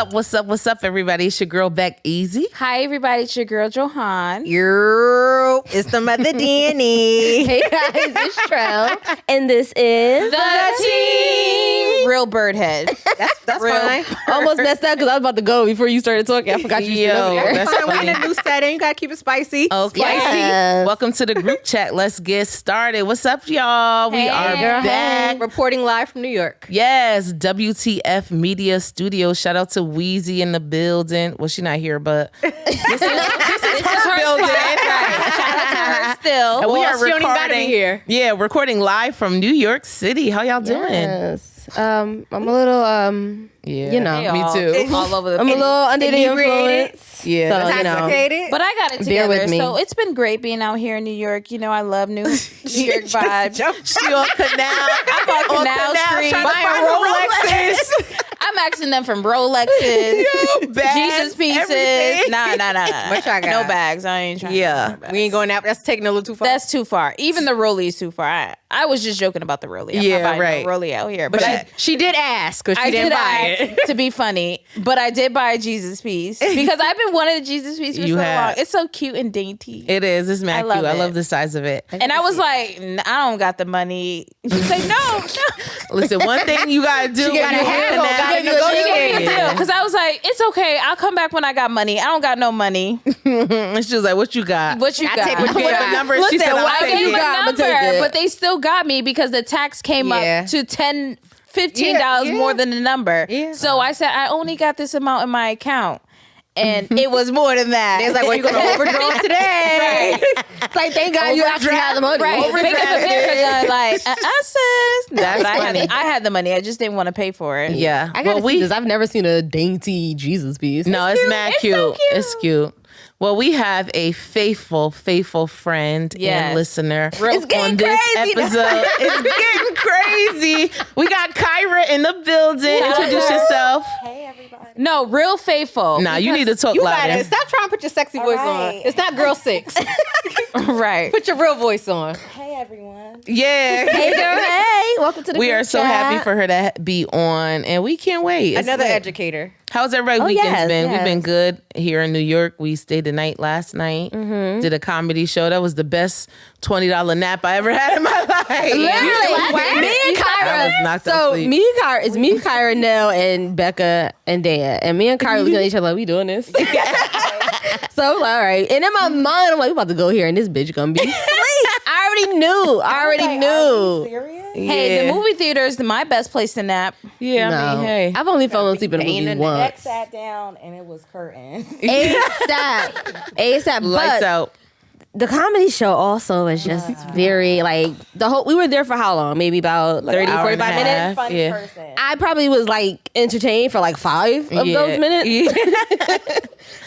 up, everybody? It's your girl, Beck Easy. Hi, everybody. It's your girl, Johan. It's the mother Danny. Hey guys, it's Trell, and this is The Team. Real birdhead. That's Real. fine. almost messed up because I was about to go before you started talking. I forgot you Yo, over there. that's Fine, we're funny. in a new setting. You gotta keep it spicy. Okay. Yes. Welcome to the group chat. Let's get started. What's up, y'all? We Hey, are girl. back. Reporting live from New York. Yes, WTF Media Studio. Shout out to Wheezy in the building. Well, she's not here, but this is her building. Right. Shout out to her still. And we Well, are she don't even gotta be recording here. Yeah, recording live from New York City. How y'all doing? Yes. I'm a little Yeah, you know, They me all- too. All over the I'm a little under the Inebriated. influence. Yeah, so that's you know. Intoxicated. But I got it Bear together. with me. So it's been great being out here in New York. You know, I love New York vibes. She on Canal. I'm on Canal Street. trying to Buying find Rolexes. I'm asking them from Rolexes, bags, Jesus pieces. everything. Nah. What y'all got? No bags. I ain't trying. Yeah. No bags. We ain't going out. That's taking a little too far. That's too far. Even the rollie is too far. I was just joking about the rollie. I'm Yeah, not buying right. no rollie out here. but But she did ask because she I didn't did buy ask it. to be funny, but I did buy a Jesus piece because I've been wanting a Jesus piece for You so have. long. It's so cute and dainty. It is. It's mad I love cute. I it. love the size of it. And I was like, I don't got the money. She's like, no. Listen, one thing you gotta do. She gotta when you handle, Canal- gotta negotiate. Yeah. Because I was like, it's okay. I'll come back when I got money. I don't got no money. And she was like, "What you got?" What you I got? take what You you gave got. a number. She Listen, said, what "I'll I take gave you a it." got? I'ma number, take it. but they still got me because the tax came Yeah. up to $15 Yeah. more than the number. Yeah. So I said, I only got this amount in my account. And it was more than that. It's like, well, you gonna overdraw today? It's like, thank God you actually had the money. Right. Big as America, like, sis. No, That's but I funny. had the money. I just didn't want to pay for it. Yeah. I gotta Well, see this. I've never seen a dainty Jesus piece. No, it's mad It's cute. so cute. It's cute. Well, we have a faithful friend Yes. and listener It's getting on this crazy now. episode. It's getting crazy. We got Kyra in the building. Introduce yourself. No, real faithful. Nah, you need to talk You got louder. it. Stop trying to put your sexy voice on. It's not girl 6. Right. Put your real voice on. Yeah. Hey girl, hey, welcome to the We group are so chat. happy for her to be on, and we can't wait. It's Another lit. educator. How's everybody's Oh, weekends yes, been? We've yes. been good here in New York. We stayed the night last night. Did a comedy show. That was the best $20 nap I ever had in my life. Literally, me and I was Kyra. knocked So out sleep. me and Kyra, it's me, Kyra, Nell, and Becca and Dan. And me and Kyra looking at each other like, we doing this? So I'm like, all right. And in my mind, I'm like, we about to go here and this bitch gonna be asleep. I already knew. Hey, the movie theater is my best place to nap. Yeah, I mean, hey. I've only fallen asleep in a Dana movie once. Sat down and it was curtains. ASAP. Lights But out. the comedy show also is just very like we were there for how long? Maybe about 30, hour and 45 a minutes. half. Funny Yeah. person. I probably was like entertained for like 5 of those minutes. Yeah.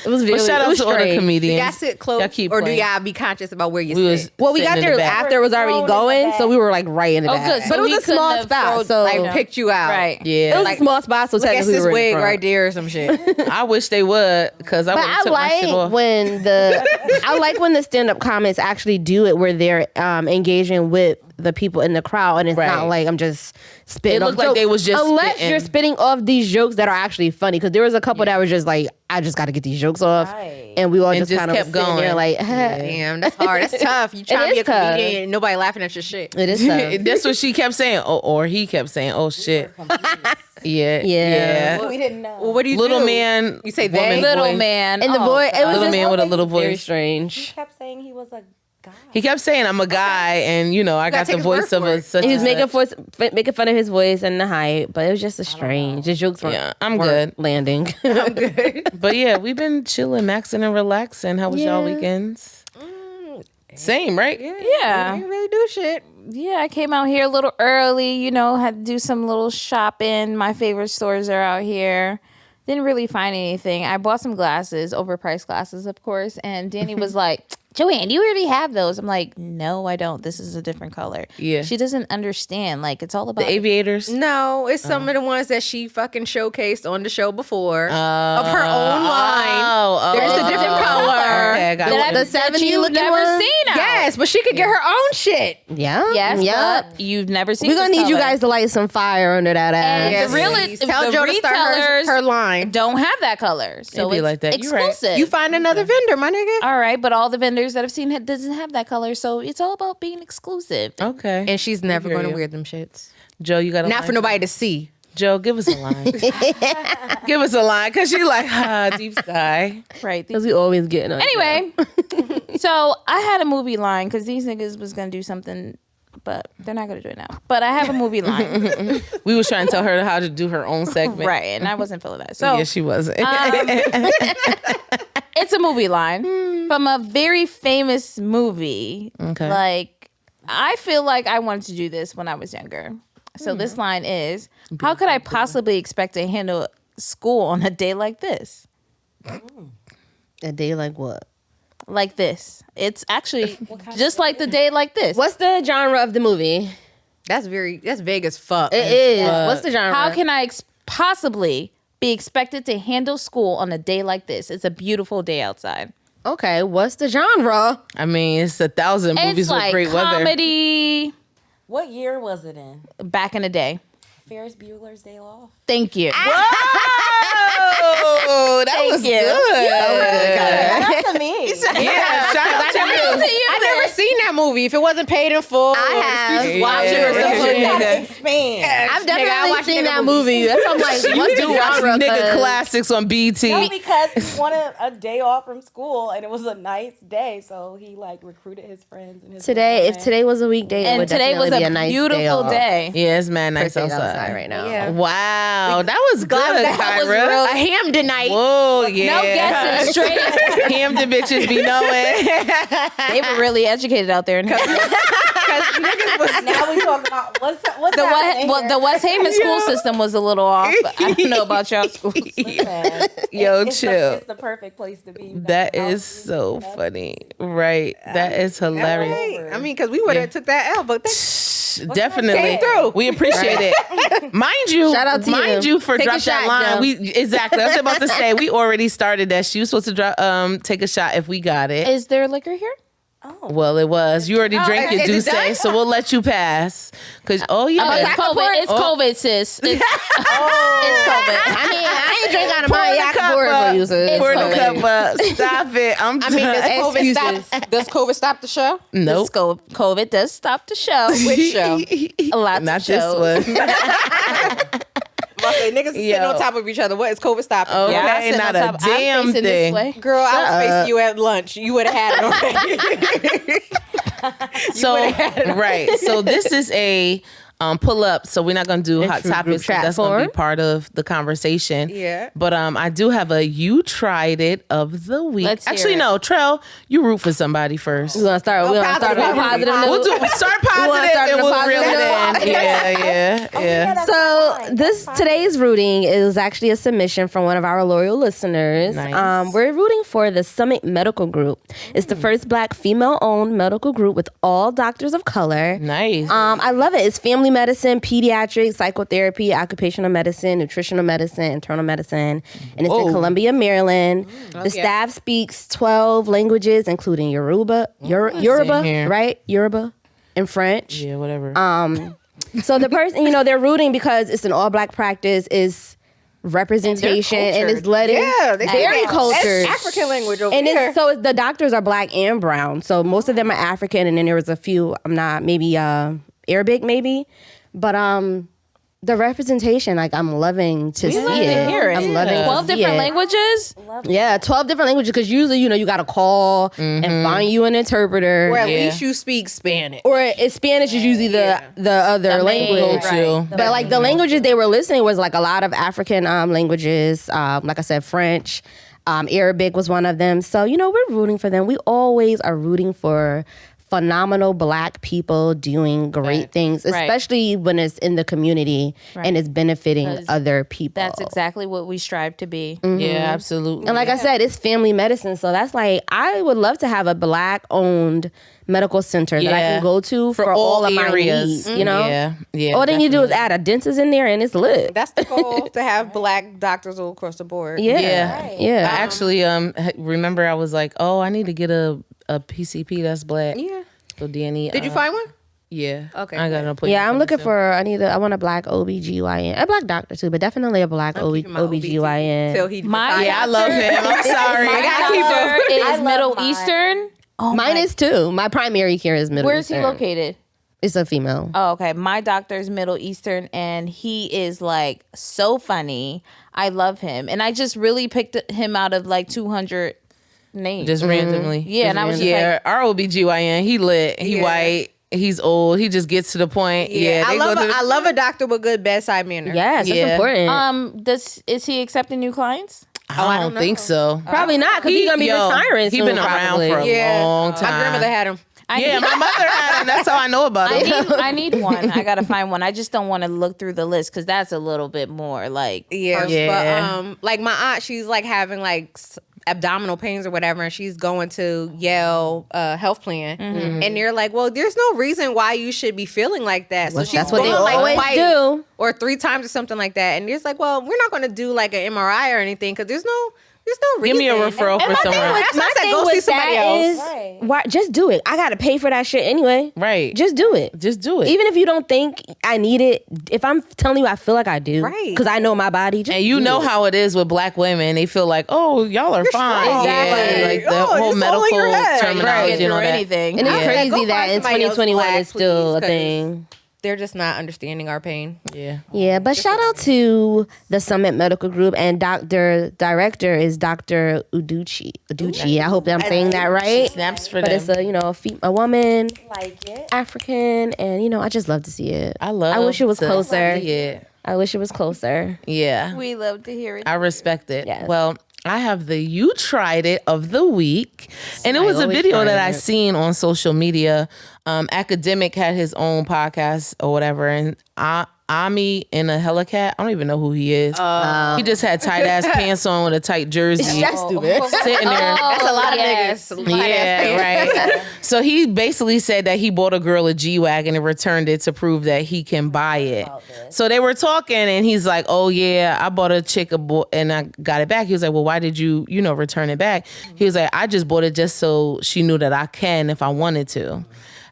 It was very Well, shout it out was to all the strange. Do comedians. y'all sit close, Y'all keep or do playing. y'all be conscious about where you We was sit? Well, we got sitting in there the back. after it was already Thrown in the going, back. so we were like right in the Oh, back. good. So But it we was a small couldn't have spot, thrown- so Like picked you out. Right. it Yeah, was like, a small spot. So Look at technically we this were in wig front. right there or some shit. I wish they would, because I would But have I took my shit like off. when the stand-up comics actually do it where they're engaging with the people in the crowd, and it's Right. not like I'm just spitting. It off looked like jokes. they was just unless spitting. you're spitting off these jokes that are actually funny, because there was a couple that was just like, I just got to get these jokes off, Right. and we all And just just kind of kept sitting there going. like, Damn, that's hard. That's tough. You trying to is be a tough. comedian and nobody laughing at your shit. it is tough. That's what she kept saying. Or he kept saying, oh, shit. Yeah. Yeah. We didn't know. Well, what do you Little do? man. You say woman they? Little voice. man. And the Oh, boy, it was Little just man with a little very voice. strange. kept saying he was a guy. He kept saying, I'm a guy, and, you know, I got take the his word voice of for a it. such He was and making fun of his voice and the height, but it was just a strange. The jokes weren't, Yeah, I'm weren't good. landing. But yeah, we've been chilling, maxing, and relaxing. How was y'all Yeah. weekends? Same, right? Yeah. You didn't really do shit. Yeah, I came out here a little early, you know, had to do some little shopping. My favorite stores are out here. Didn't really find anything. I bought some glasses, overpriced glasses, of course. And Danny was like, Joanne, you already have those. I'm like, no, I don't. This is a different color. Yeah. She doesn't understand. Like, it's all about The aviators. No, it's some of the ones that she fucking showcased on the show before of her own line. There's a different color. Okay, I got that you. The 70 you've looking never one? seen out. Yes, but she could get her own shit. Yeah. Yes, Yeah. but you've never seen We're gonna this need you color. guys to light some fire under that ass. And the real Tell the Joe to start retailers her line. don't have that color. So be it's like that. You're right. exclusive. You find another vendor, my nigga. All right, but all the vendors that I've seen doesn't have that color, so it's all about being exclusive. Okay. And she's never hear going to you. wear them shits. Joe, you got a Not line for nobody to see. Joe, give us a line. Give us a line, because she like, deep sky. Right. Because we always getting on. Anyway, so I had a movie line because these niggas was gonna do something, but they're not gonna do it now. But I have a movie line, We was trying to tell her how to do her own segment. right? And I wasn't feeling that. So Yeah, she wasn't. it's a movie line from a very famous movie. Okay. Like, I feel like I wanted to do this when I was younger. So this line is, how could I possibly expect to handle school on a day like this? A day like what? Like this. It's actually just like the day like this. What's the genre of the movie? That's vague as fuck. It is. What's the genre? How can I possibly be expected to handle school on a day like this? It's a beautiful day outside. Okay, what's the genre? I mean, it's 1,000 movies It's with like great weather. comedy What year was it in? back in the day. Ferris Bueller's Day Off. Thank you. Oh, that was you. good. Shout out to me. Yeah, shout out to you. I never seen that movie. If it wasn't paid in full, I have. just watch it or Yeah. something. You gotta Yeah. expand. I've Nigga, I definitely watch seen nigga that movies. movie. That's why I'm like, You what's do the watch genre? nigga 'Cause classics on BT. No, because he wanted a day off from school and it was a nice day, so he like recruited his friends and his Today, if girlfriend. today was a weekday, it And would today was definitely be a a nice beautiful off. day. Yeah, it's mad nice It's outside. right now. Yeah. Wow, that was good, that was Kyra. real. A Hampton night. Whoa, yeah. No guessing, straight. Hampton bitches be knowing. They were really educated out there. now we talking about what's happening here? The West Haven school system was a little off. But I don't know about y'all schools. Man, Yo, it's chill. it's the perfect place to be. That is so funny. Right. That is hilarious. Right. I mean, because we would have took that L, but Definitely. came through. We appreciate it. Mind you, Shout out to mind you. you for Take a drop that shot, line. Joe. We exactly. I was about to say we already started that. She was supposed to drop take a shot if we got it. Is there liquor here? Well, it was. You already drank your is it Douce, done? so we'll let you pass. Cause yeah. Oh, it's COVID. It's Oh. COVID, sis. It's COVID. I mean, I ain't drink out of Pour mine. the Yeah, I cup can pour it up. for you, sis. Pour the COVID. cup up. Stop it. I'm I mean, done. does COVID stop the show? Nope. COVID does stop the show. Which show? A lot Not of this shows. one. Well, say, niggas sitting Yo. on top of each other. What is COVID stopping? Okay, Yeah, I sit not on a top. I'm damn facing this thing. way. Girl, I was facing you at lunch. You would have had it already. So right. So this is a pull up. So we're not gonna do hot Intro group topics. 'Cause chat that's gonna be form. part of the conversation. Yeah. But I do have a you tried it of the week. Let's hear Actually, it. no, Trell, you root for somebody first. We're gonna start with a positive note. We'll do start positive start and with a we'll positive reel it note? in. Yeah. So today's rooting is actually a submission from one of our loyal listeners. Nice. We're rooting for the Summit Medical Group. It's the first Black female-owned medical group with all doctors of color. Nice. I love it. It's family medicine, pediatrics, psychotherapy, occupational medicine, nutritional medicine, internal medicine, and it's in Columbia, Maryland. The staff speaks 12 languages, including Yoruba, here. right? Yoruba and French. Yeah, whatever. So the person, they're rooting because it's an all-black practice, is representation, and it's letting they very cultured. African language over And here. it's, so the doctors are Black and brown. So most of them are African, and then there was a few, I'm not, maybe Arabic, maybe. But the representation, like, I'm loving to see love to it. hear it. I'm loving 12 to see different it. languages? Yeah, 12 different languages, because usually, you got to call and find you an interpreter. Or at Yeah. least you speak Spanish. Or Spanish is usually the other main, language. Right. But like the languages they were listening was like a lot of African languages. Like I said, French, Arabic was one of them. So we're rooting for them. We always are rooting for phenomenal Black people doing great things, Right. especially when it's in the community and it's benefiting 'Cause other people. That's exactly what we strive to be. Yeah, absolutely. And like I said, it's family medicine. So that's like, I would love to have a Black owned medical center that I Yeah. can go to for all of my needs, you know? Yeah. All they need to do is add a dentist in there and it's lit. That's the goal, to have Black doctors all across the board. Yeah. Yeah. Yeah. I actually remember I was like, oh, I need to get a PCP that's Black. Yeah. So Danny. Did you find one? Yeah. Okay, I got an appointment. Yeah, I'm for looking myself. for, I want a Black OBGYN. A Black doctor too, but definitely a Black Keeping my OBGYN. Till he My decides. Yeah, I love him. I'm sorry. My gotta keep doctor I is love Middle mine. Eastern. Oh, Mine is too. My primary care is Middle Where's he Eastern. located? It's a female. Oh, okay. My doctor's Middle Eastern, and he is like so funny. I love him, and I just really picked him out of like 200 names. Just randomly. Yeah, and I was just yeah, like, our OBGYN, he lit. He Yeah. white. He's old. He just gets to the point. Yeah, I they love go to the- I love a doctor with good bedside manner. Yes, that's Yeah. important. is he accepting new clients? I don't think so. Probably not, because he's going to be retiring soon. He's been around probably. for a Yeah. long time. My grandmother had him. Yeah, my mother had him. That's how I know about it. I need one. I gotta find one. I just don't want to look through the list because that's a little bit more like. Yeah, Yeah. but like my aunt, she's like having like abdominal pains or whatever, and she's going to Yale health plan, and they're like, well, there's no reason why you should be feeling like that. So she's That's what they going, like, always twice do. or 3 times or something like that, and it's like, well, we're not going to do like an MRI or anything because there's no Give reason. me a referral for someone. That's why I said thing go see with somebody that else. is, Right. why, just do it. I got to pay for that shit anyway. Right. Just do it. Just do it. Even if you don't think I need it, if I'm telling you I feel like I do, Right. because I know my body, just And you do know it. how it is with Black women. They feel like, oh, y'all are fine. strong. Yeah, Exactly. like the Oh, whole it's all in your medical head. terminology Get and all through that. anything. And it's Yeah. crazy Go find that in somebody else 2021 Black, it's still please, a 'cause thing. They're just not understanding our pain. Yeah. Yeah, but shout out to the Summit Medical Group, and director is Dr. Uduchi. I hope that I'm saying that right. Snaps for But them. it's a woman, Like it. African, and I just love to see it. I love. I wish it was to closer. see it. I wish it was closer. Yeah. We love to hear it. I respect it. Yes. Well, I have the You Tried It of the week. And it was a always video try that I it. seen on social media. Academic had his own podcast or whatever. And Ami in a helicat. I don't even know who he is. He just had tight ass pants on with a tight jersey. That's stupid. Sitting there. That's a lot yes. of niggas. Yeah, right. So he basically said that he bought a girl a G-Wagon and returned it to prove that he can buy it. So they were talking and he's like, oh yeah, I bought a chick and I got it back. He was like, well, why did you, return it back? He was like, I just bought it just so she knew that I can if I wanted to.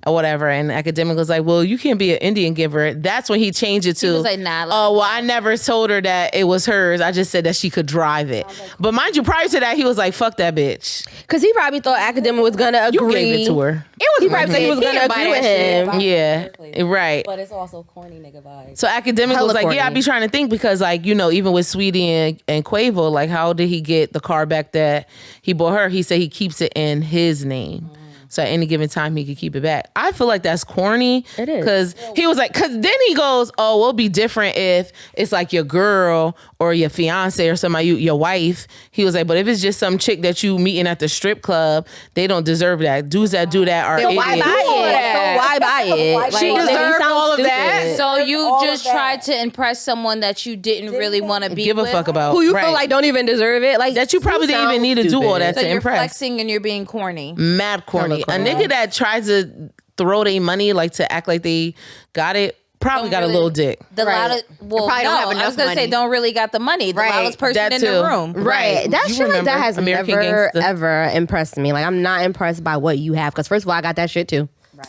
Or whatever, and Academic was like, well, you can't be an Indian giver. That's when he changed it to, was like, nah, oh, well, I never told her that it was hers. I just said that she could drive it. But mind you, prior to that, he was like, fuck that bitch. Because he probably thought Academic was going to agree. You gave it to her. He probably said he was going to agree with him. Yeah, right. But it's also corny nigga vibes. So Academic Hella was like, yeah, I corny. be trying to think because like, even with Sweetie and Quavo, like how did he get the car back that he bought her? He said he keeps it in his name. So at any given time, he could keep it back. I feel like that's corny. It is. Because he was like, because then he goes, oh, well, it'll be different if it's like your girl or your fiance or somebody, your wife. He was like, but if it's just some chick that you meeting at the strip club, they don't deserve that. Dudes that do that are Then idiots. why buy it? So why buy it? She Like, deserved he sounds all of that. stupid. So you all just of that. tried to impress someone that you didn't really want to be Give a with? fuck about. Who you Right. feel like don't even deserve it? Like That you probably didn't even need to do all that So to you're impress. flexing and you're being corny. Mad corny. Hella A corny. nigga that tries to throw their money, like to act like they got it, probably Don't got really- a little dick. The Right. loudest, well, probably no, don't have I was enough gonna say money. don't really got the money. The Right. loudest person That in too. the room. Right. That You shit like remember that has American never, Gangster? ever impressed me. Like, I'm not impressed by what you have. Because first of all, I got that shit too.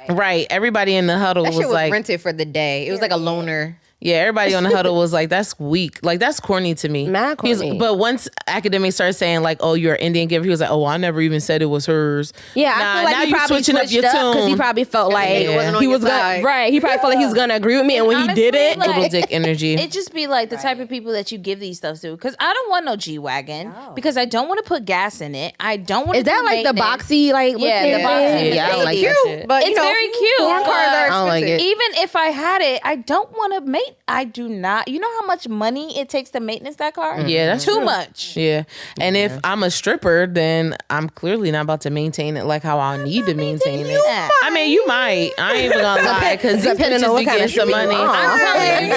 Right. Everybody in the huddle That was shit was like, rented for the day. It was like a loaner. yeah, everybody on the huddle was like, that's weak. Like, that's corny to me. Mad He was- corny. but once Academic started saying, like, oh, you're an Indian giver, he was like, oh, well, I never even said it was hers. Yeah, Nah, I feel like now he you probably switching up switched your up because he tune. probably felt like nigga wasn't on he your was gonna side. right. He probably felt like he was gonna agree with me, and when Honestly, he didn't, like- Little dick energy. It just be like the type of people that you give these stuff to. Because I don't want no G-Wagon. Because I don't want to put gas in it. I don't want to is that like the boxy like? Yeah, looking the boxy. thing? Yeah, I don't like that Cute, shit. but It's you know, very cute. foreign cars are but I don't like expensive. it. Even if I had it, I don't want to maintenance point, I do not. You know how much money it takes to maintenance that car? Yeah, that's too true. much. Yeah. And if I'm a stripper, then I'm clearly not about to maintain it like how I need to maintain it. I mean, you might. I ain't even gonna lie, because these Depending on bitches what be kind getting of some stripper money. you are. I'm telling you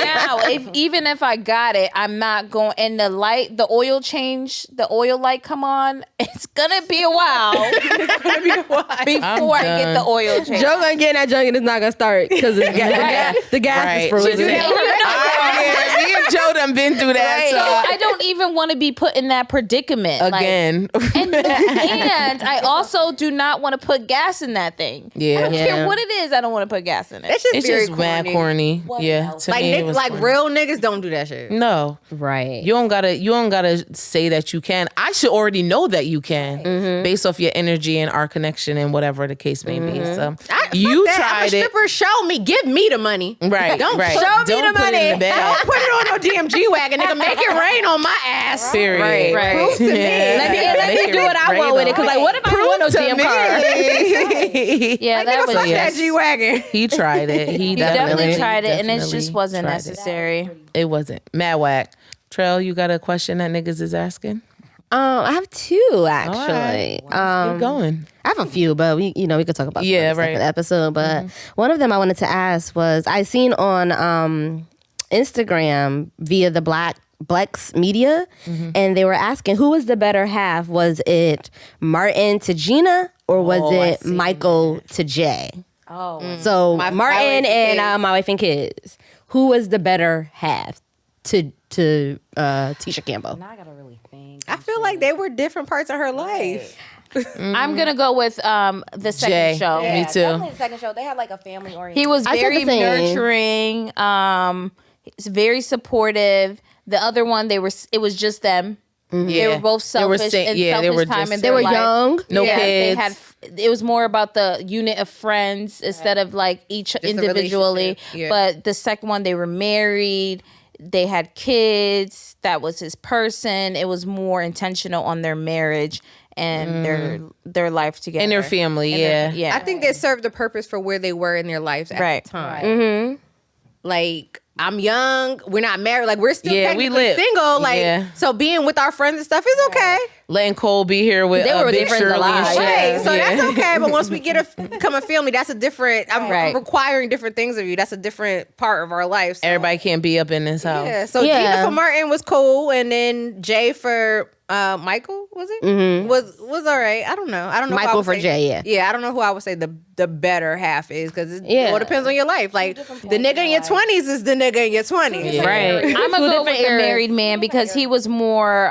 now, even if I got it, I'm not going. And the oil change, the oil light come on. It's gonna be a while. Before I get the oil change. Joe gonna get in that junk and it's not gonna start because the gas Right. is frozen. Me and Joe done been through that. So So I don't even want to be put in that predicament again. And I also do not want to put gas in that thing. Yeah. I don't Yeah. care what it is. I don't want to put gas in it. It's just It's very just mad corny. Yeah. To Like me, it was like corny. real niggas don't do that shit. No. Right. You don't gotta say that you can. I should already know that you can, based off your energy and our connection and whatever the case may be. So you I'm a tried it, stripper. Show me. Give me the money. right? Don't right. show me Don't the put it money. in the bag. Don't put it on no damn G wagon, nigga. Make it rain on my ass. Period. Right. Prove to me. Let me do what I want with it. Because like, what if I don't want no damn car? Yeah, that was Fuck yes. that G wagon. He tried it. He definitely tried it, and it definitely just wasn't tried it. necessary. It wasn't. Mad whack. Trail, you got a question that niggas is asking? I have two actually. Keep going. I have a few, but we could talk about Yeah, some right. of the episode. But one of them I wanted to ask was I seen on Instagram via the Blex Media, and they were asking who was the better half. Was it Martin to Gina or was it Michael to Jay? Oh, So My Martin wife and and kids. my wife and kids. Who was the better half to Tisha Campbell? now I gotta really think. I feel like they were different parts of her life. I'm gonna go with the second Jay. show. Yeah. Me too. Definitely the second show. They had like a family oriented. He was I said very the same. nurturing. He's very supportive. The other one, it was just them. They were both selfish and they selfish were time just- in They their were life. young. No Yeah, kids. They had. It was more about the unit of friends instead of like each the individually. relationship, yeah. But the second one, they were married. They had kids. That was his person. It was more intentional on their marriage and their life together And their family, yeah. Yeah, I think it served a purpose for where they were in their lives at Right. the time. Like, I'm young, we're not married, like we're still Yeah, we technically lit. single. Like, Yeah. so being with our friends and stuff is okay. Letting Cole be here with They were Big friends Shirley alive. and shit. Right. So Yeah. that's okay. But once we become a family, that's a different. I'm Right. requiring different things of you. That's a different part of our life. So, Everybody can't be up in this house. yeah. So Yeah. Gina for Martin was cool, and then Jay for Michael was it? Was all right. I don't know. I don't know. who I Michael would for say- Jay, yeah. Yeah. I don't know who I would say the better half is because it Yeah. all depends on your life. Like the nigga in your 20s is the nigga in your 20s. Like, Right. I'm gonna Two go with different the eras. married man because he was more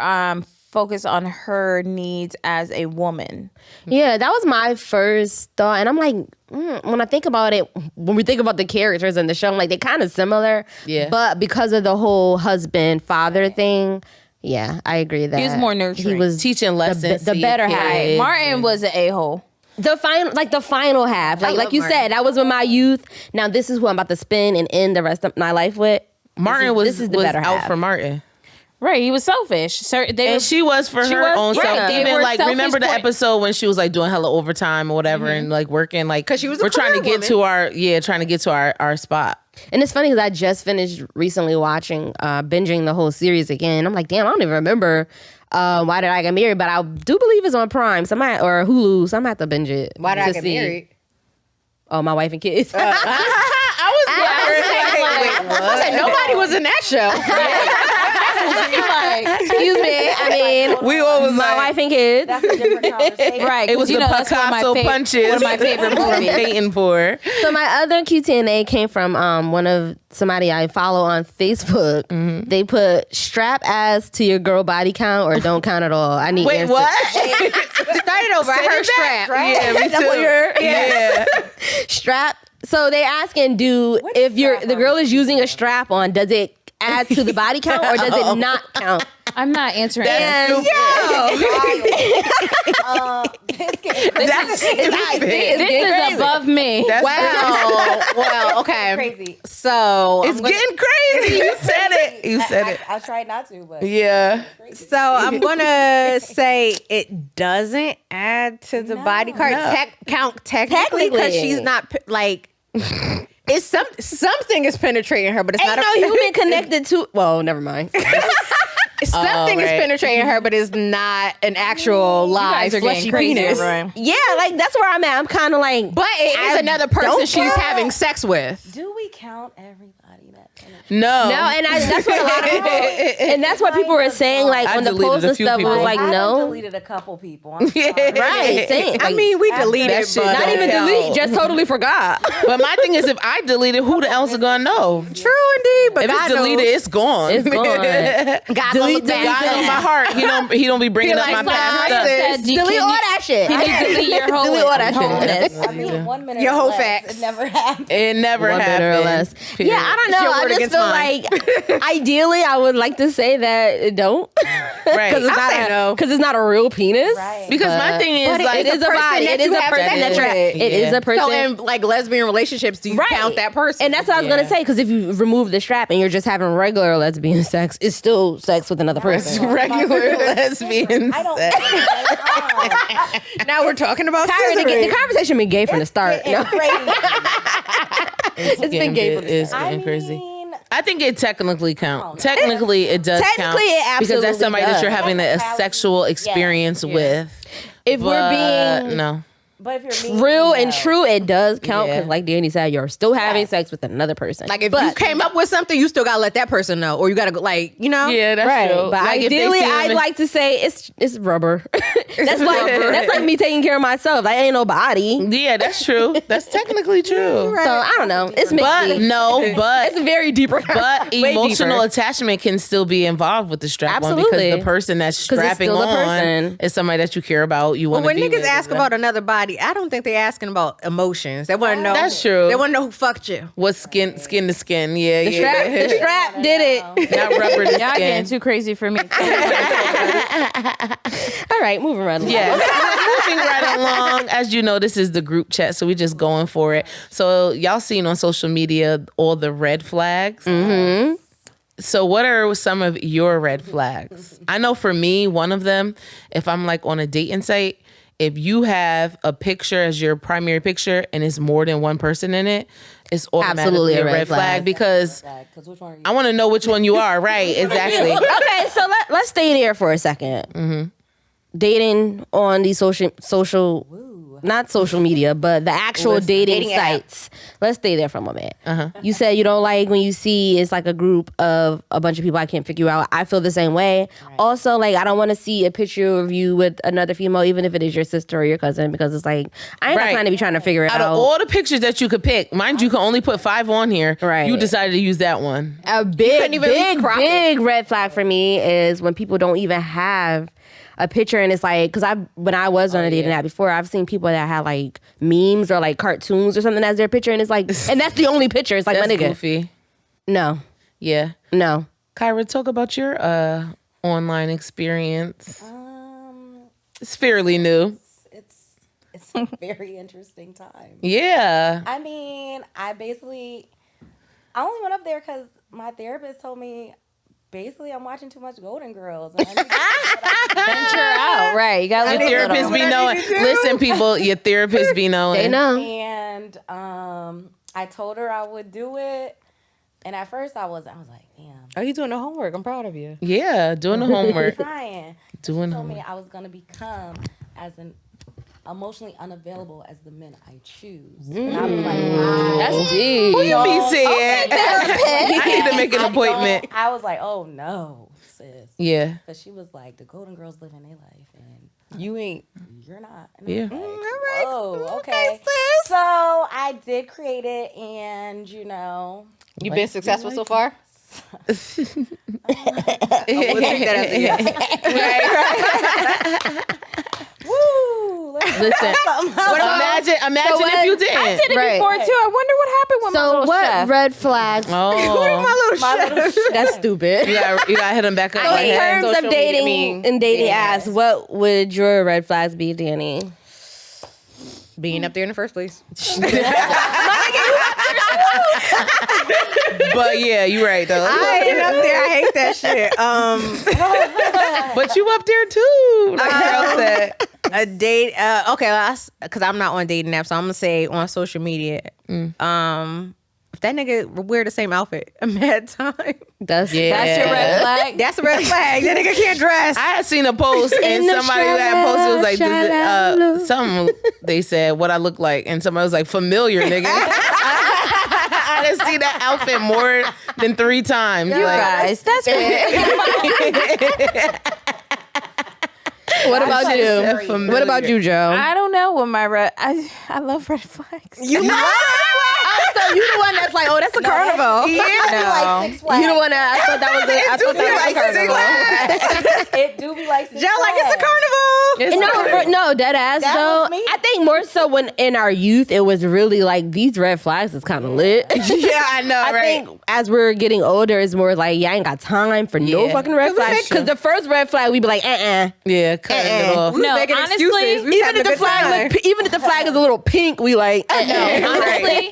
focused on her needs as a woman. Yeah, that was my first thought. And I'm like, when I think about it, when we think about the characters in the show, I'm like, they're kind of similar. Yeah. But because of the whole husband-father thing, yeah, I agree that He was more nurturing. He was Teaching lessons. the to your better half. kids. Martin was an a-hole. the final half. Like love you Martin. said, that was with my youth. Now this is who I'm about to spend and end the rest of my life with. Martin this is the was better out half. for Martin. Right, he was selfish. And she was for she her was- own right, self. they Even were like remember the selfish episode when she was like doing hella overtime or whatever and like working like 'Cause she was a we're trying to career get to our spot. And it's funny because I just finished recently watching, binging the whole series again. I'm like, damn, I don't even remember Why Did I Get Married, but I do believe it's on Prime, or Hulu, so I'm gonna have to binge it. Why did I to get see. married? Oh, my wife and kids. I said nobody was in that show. Excuse me. I mean, We always my like wife and kids. That's a different conversation. Right, it was the that's one of my Picasso punches. One of my favorite from movies. Peyton Poor. So my other QTNA came from somebody I follow on Facebook. They put strap ass to your girl body count or don't count at all. I need Wait, answers. what? Start it over. I heard strap. Yeah, me too. Yeah. Strap. So they asking, if the girl is using a strap on, does it add to the body count or does it not count? I'm not answering That's that. stupid. That's stupid. This is above me. That's Well, okay. Crazy. So It's getting crazy. You said it. You said it. I tried not to, but Yeah. So I'm gonna say it doesn't add to the body count technically because Technically. she's not like. It's something is penetrating her, but it's Ain't not no human connected to. Well, never mind. something is right. penetrating her, but it's not an actual live guys are getting fleshy crazy, penis. right? Yeah, like that's where I'm at. I'm kind of like, But it is another person don't she's care. having sex with. Do we count everybody that? No. no, and that's what a lot of people, and that's what people were saying. Like I when the deleted post a and few stuff was people. like, I no, deleted a couple people. I'm sorry. right? Same. I Like, mean, we After deleted, that shit but not even hell. delete, just totally forgot. But my thing is, if I delete it, who the else is gonna know? true indeed. But If God it's deleted, knows. it's gone. It's gone. God delete, knows that. God on my heart. He don't be bringing up my like, past "Nah, stuff. sis, Delete all that shit. Can you delete your whole Delete all that whole shit. list? I mean, 1 minute. Your or whole less. facts. It never happened. It never 1 happened. minute or less. Period. Yeah, I don't know. It's your I word just against feel mine. like ideally, I would like to say that it don't, Right. because I'll say no. it's not a real penis. Right. Because my thing is but like It is a body. It is a person that you're. with. It is Yeah. a person. So in like lesbian relationships, do you Right. count that person? And that's what I was Yeah. gonna say. Because if you remove the strap and you're just having regular lesbian sex, it's still sex with another person. regular lesbians. I don't. now we're talking about Kyra, the scissoring. conversation been gay from the start. No. It's been gay from the It's I getting mean, crazy. I think it technically counts. Technically, it does count. Technically, it because that's absolutely somebody that you're does. having a sexual experience with. If But we're being no. but if you're being real and no. true, it does count. Yeah. Because like Danny said, you're still having Yes. sex with another person. Like if you came up with something, you still gotta let that person know, or you gotta go like Yeah, that's right, true. but Like, if they ideally, see them I'd in- like to say it's rubber. that's like me taking care of myself. That ain't no body. Yeah, that's true. That's technically true. So I don't know. It's But mixy. no, but It's very deeper. but Way emotional deeper. attachment can still be involved with the strap on Absolutely. because the person that's 'Cause it's strapping still a on person. is somebody that you care about. You want But to when be niggas with. ask about another body, I don't think they asking about emotions. They want to know. That's true. They want to know who fucked you. What's skin to skin. Yeah, The strap did it. Not rubber to Y'all getting skin. too crazy for me. All right, moving right along. Yes. Moving right along. As you know, this is the group chat, so we just going for it. So y'all seen on social media all the red flags. Mm-hmm. So what are some of your red flags? I know for me, one of them, if I'm like on a dating site, if you have a picture as your primary picture and it's more than one person in it, it's automatically Absolutely a red flag because Because which one are you? I want to know which one you are. Right, exactly. Okay, so let's stay there for a 2nd. Mm-hmm. Dating on these social, not social media, but the actual dating sites. Let's stay there for a moment. You said you don't like when you see it's like a group of a bunch of people I can't figure out. I feel the same way. Also, like I don't want to see a picture of you with another female, even if it is your sister or your cousin, because it's like I ain't got Right. time to be trying to figure it Out out. of all the pictures that you could pick, mind you can only put 5 on here. Right. You decided to use that one. A big, couldn't even big, crop it. big red flag for me is when people don't even have a picture, and it's like, because when I was on a dating app before, I've seen people that had like memes or like cartoons or something as their picture, and it's like, and that's the only picture. It's like, That's my nigga, goofy. no, Yeah. no. Kyra, talk about your online experience. It's fairly new. It's a very interesting time. Yeah. I mean, I only went up there because my therapist told me basically I'm watching too much Golden Girls. And I need to Venture out, right? You got Your to therapist be knowing. Listen, people, your therapist be knowing. They know. And I told her I would do it. And at first I was like, damn. Are you doing the homework? I'm proud of you. Yeah, doing the homework. Trying. Doing She told me homework. I was gonna become as an emotionally unavailable as the men I choose. And I was like, That's deep. Who you be saying? I need to make an appointment. I was like, oh no, sis. Yeah. Because she was like, the Golden Girls living their life and You ain't. you're not. And Yeah. I was like, oh, okay. So I did create it, and You been successful so far? we'll take that as a yes. woo. Listen. Imagine if you didn't. I did it Right. before too. I wonder what happened with my So little what chef. red flags? Oh. My little That's stupid. You gotta hit him back up. So Like, in hey. terms of dating and dating apps, what would your red flags be, Danny? Being up there in the first place. But yeah, you're right though. I ain't up there. I hate that shit. But you up there too. Like Carol said. A date. Okay, because I'm not on dating apps, so I'm gonna say on social media. if that nigga wear the same outfit a mad time, That's Yeah. That's your red flag. that's a red flag. That nigga can't dress. I had seen a post and the somebody that posted was like, does it, something they said what I look like, and somebody was like, familiar, nigga. I didn't see that outfit more than 3 times. You Like, guys, that's What about said you? familiar. What about you, Joe? I don't know what my red. I love red flags. You know? So you the one that's like, oh, that's a carnival. It do be like Six Flags. You the one that I thought that was I thought that was a carnival. It do be like Six Joe, like it's a Flags. carnival. No, dead ass That though. was me. I think more so when in our youth, it was really like these red flags is kind of lit. yeah, I know, I right? think as we're getting older, it's more like, yeah, I ain't got time for no Yeah. fucking red flags. Because the first red flag, we'd be like, Yeah, cutting it off. No, Making honestly, excuses. We was Even having if a the good time. flag, even if the flag is a little pink, we like, honestly,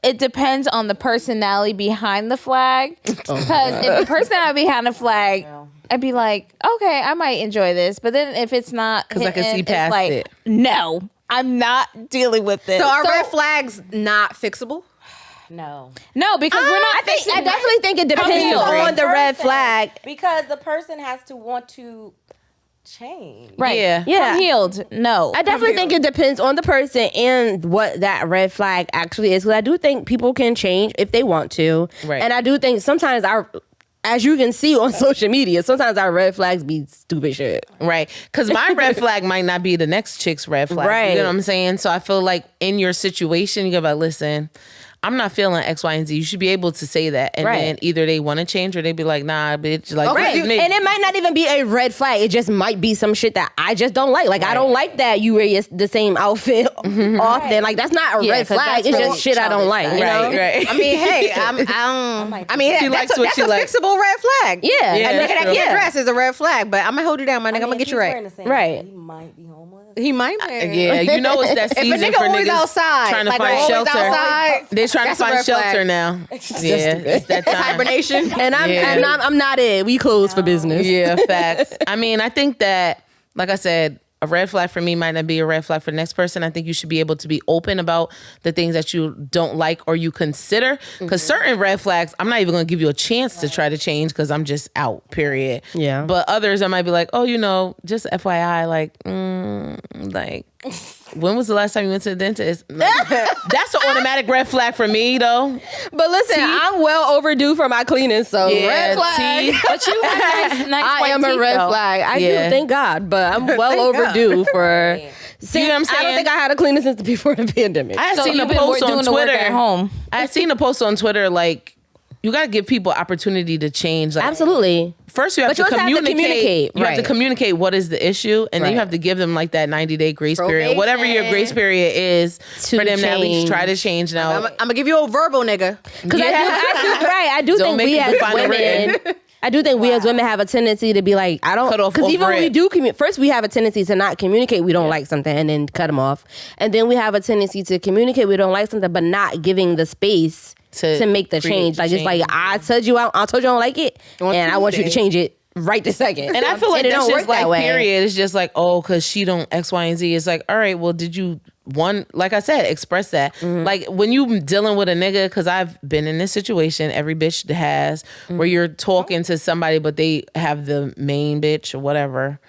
it depends on the personality behind the flag. Because if the personality behind the flag, I'd be like, okay, I might enjoy this. But then if it's not, 'Cause I can see hitting, it's past like, it. No, I'm not dealing with this. So are red flags not fixable? No. No, because we're not. I definitely think it depends Healed. on the red flag. Because the person has to want to change. Right. Yeah. Yeah. Come healed. No. I definitely think it depends on the person and what that red flag actually is. Because I do think people can change if they want to. Right. And I do think sometimes as you can see on social media, sometimes our red flags be stupid shit. Right. Because my red flag might not be the next chick's red flag. Right. You know what I'm saying? So I feel like in your situation, you go like, listen, I'm not feeling X, Y, and Z. You should be able to say that. And Right. then either they want to change or they be like, nah, bitch. Like, Okay. this is me. And it might not even be a red flag. It just might be some shit that I just don't like. Like, I don't like that you wear the same outfit often. Like, that's not a Yeah, red 'cause flag. that's It's really just shit I don't like. You know? right. I mean, hey, I mean, She likes what that's she a likes. fixable red flag. Yeah. Yeah, A nigga that's that true. can't dress is a red flag, but I'm gonna hold you down, my nigga. I'm gonna get you right. Right. He might be homeless. He might be. Yeah, you know it's that If a season nigga for always niggas outside, trying to like find always shelter. outside, They're trying to that's a find red flag. shelter now. Yeah, it's that time. hibernation. And I'm not it. We closed for business. Yeah, facts. I mean, I think that, like I said, a red flag for me might not be a red flag for the next person. I think you should be able to be open about the things that you don't like or you consider. Because certain red flags, I'm not even going to give you a chance to try to change because I'm just out, period. Yeah. But others, I might be like, oh, you know, just FYI, like, when was the last time you went to the dentist? Like, that's an automatic red flag for me, though. But listen, I'm well overdue for my cleaning, so red flag. teeth. But you have nice I white am a teeth, red though. flag. I Yeah. do, thank God, but I'm well overdue for. Since, You know what I'm I don't saying? think I had a cleaner since before the pandemic. I had So seen a you've been post doing on the work Twitter. at home. I had seen a post on Twitter like, you got to give people opportunity to change. Like, Absolutely. first you have But to you also have to communicate. communicate, You have to right. communicate what is the issue, and then you Right. have to give them like that 90-day grace period, whatever your grace period is, To for them to at least change. try to change. Now, I'm gonna give you a verbal nigga. Because I do Don't think make we people as find a women, written. I do think we as women have a tendency to be like, I don't, Cut off because even over when we it. do first we have a tendency to not communicate we don't like something and then cut them off, and then we have a tendency to communicate we don't like something but not giving the space to make the create change. the Like it's like change. I told you I don't like it, On and I want you to Tuesday. change it right this second. and I feel like it that's don't just work that like way. period. It's just like, oh, because she don't X, Y, and Z. It's like, all right, well, did you like I said, express that. Like when you dealing with a nigga, because I've been in this situation, every bitch has, where you're talking to somebody, but they have the main bitch or whatever,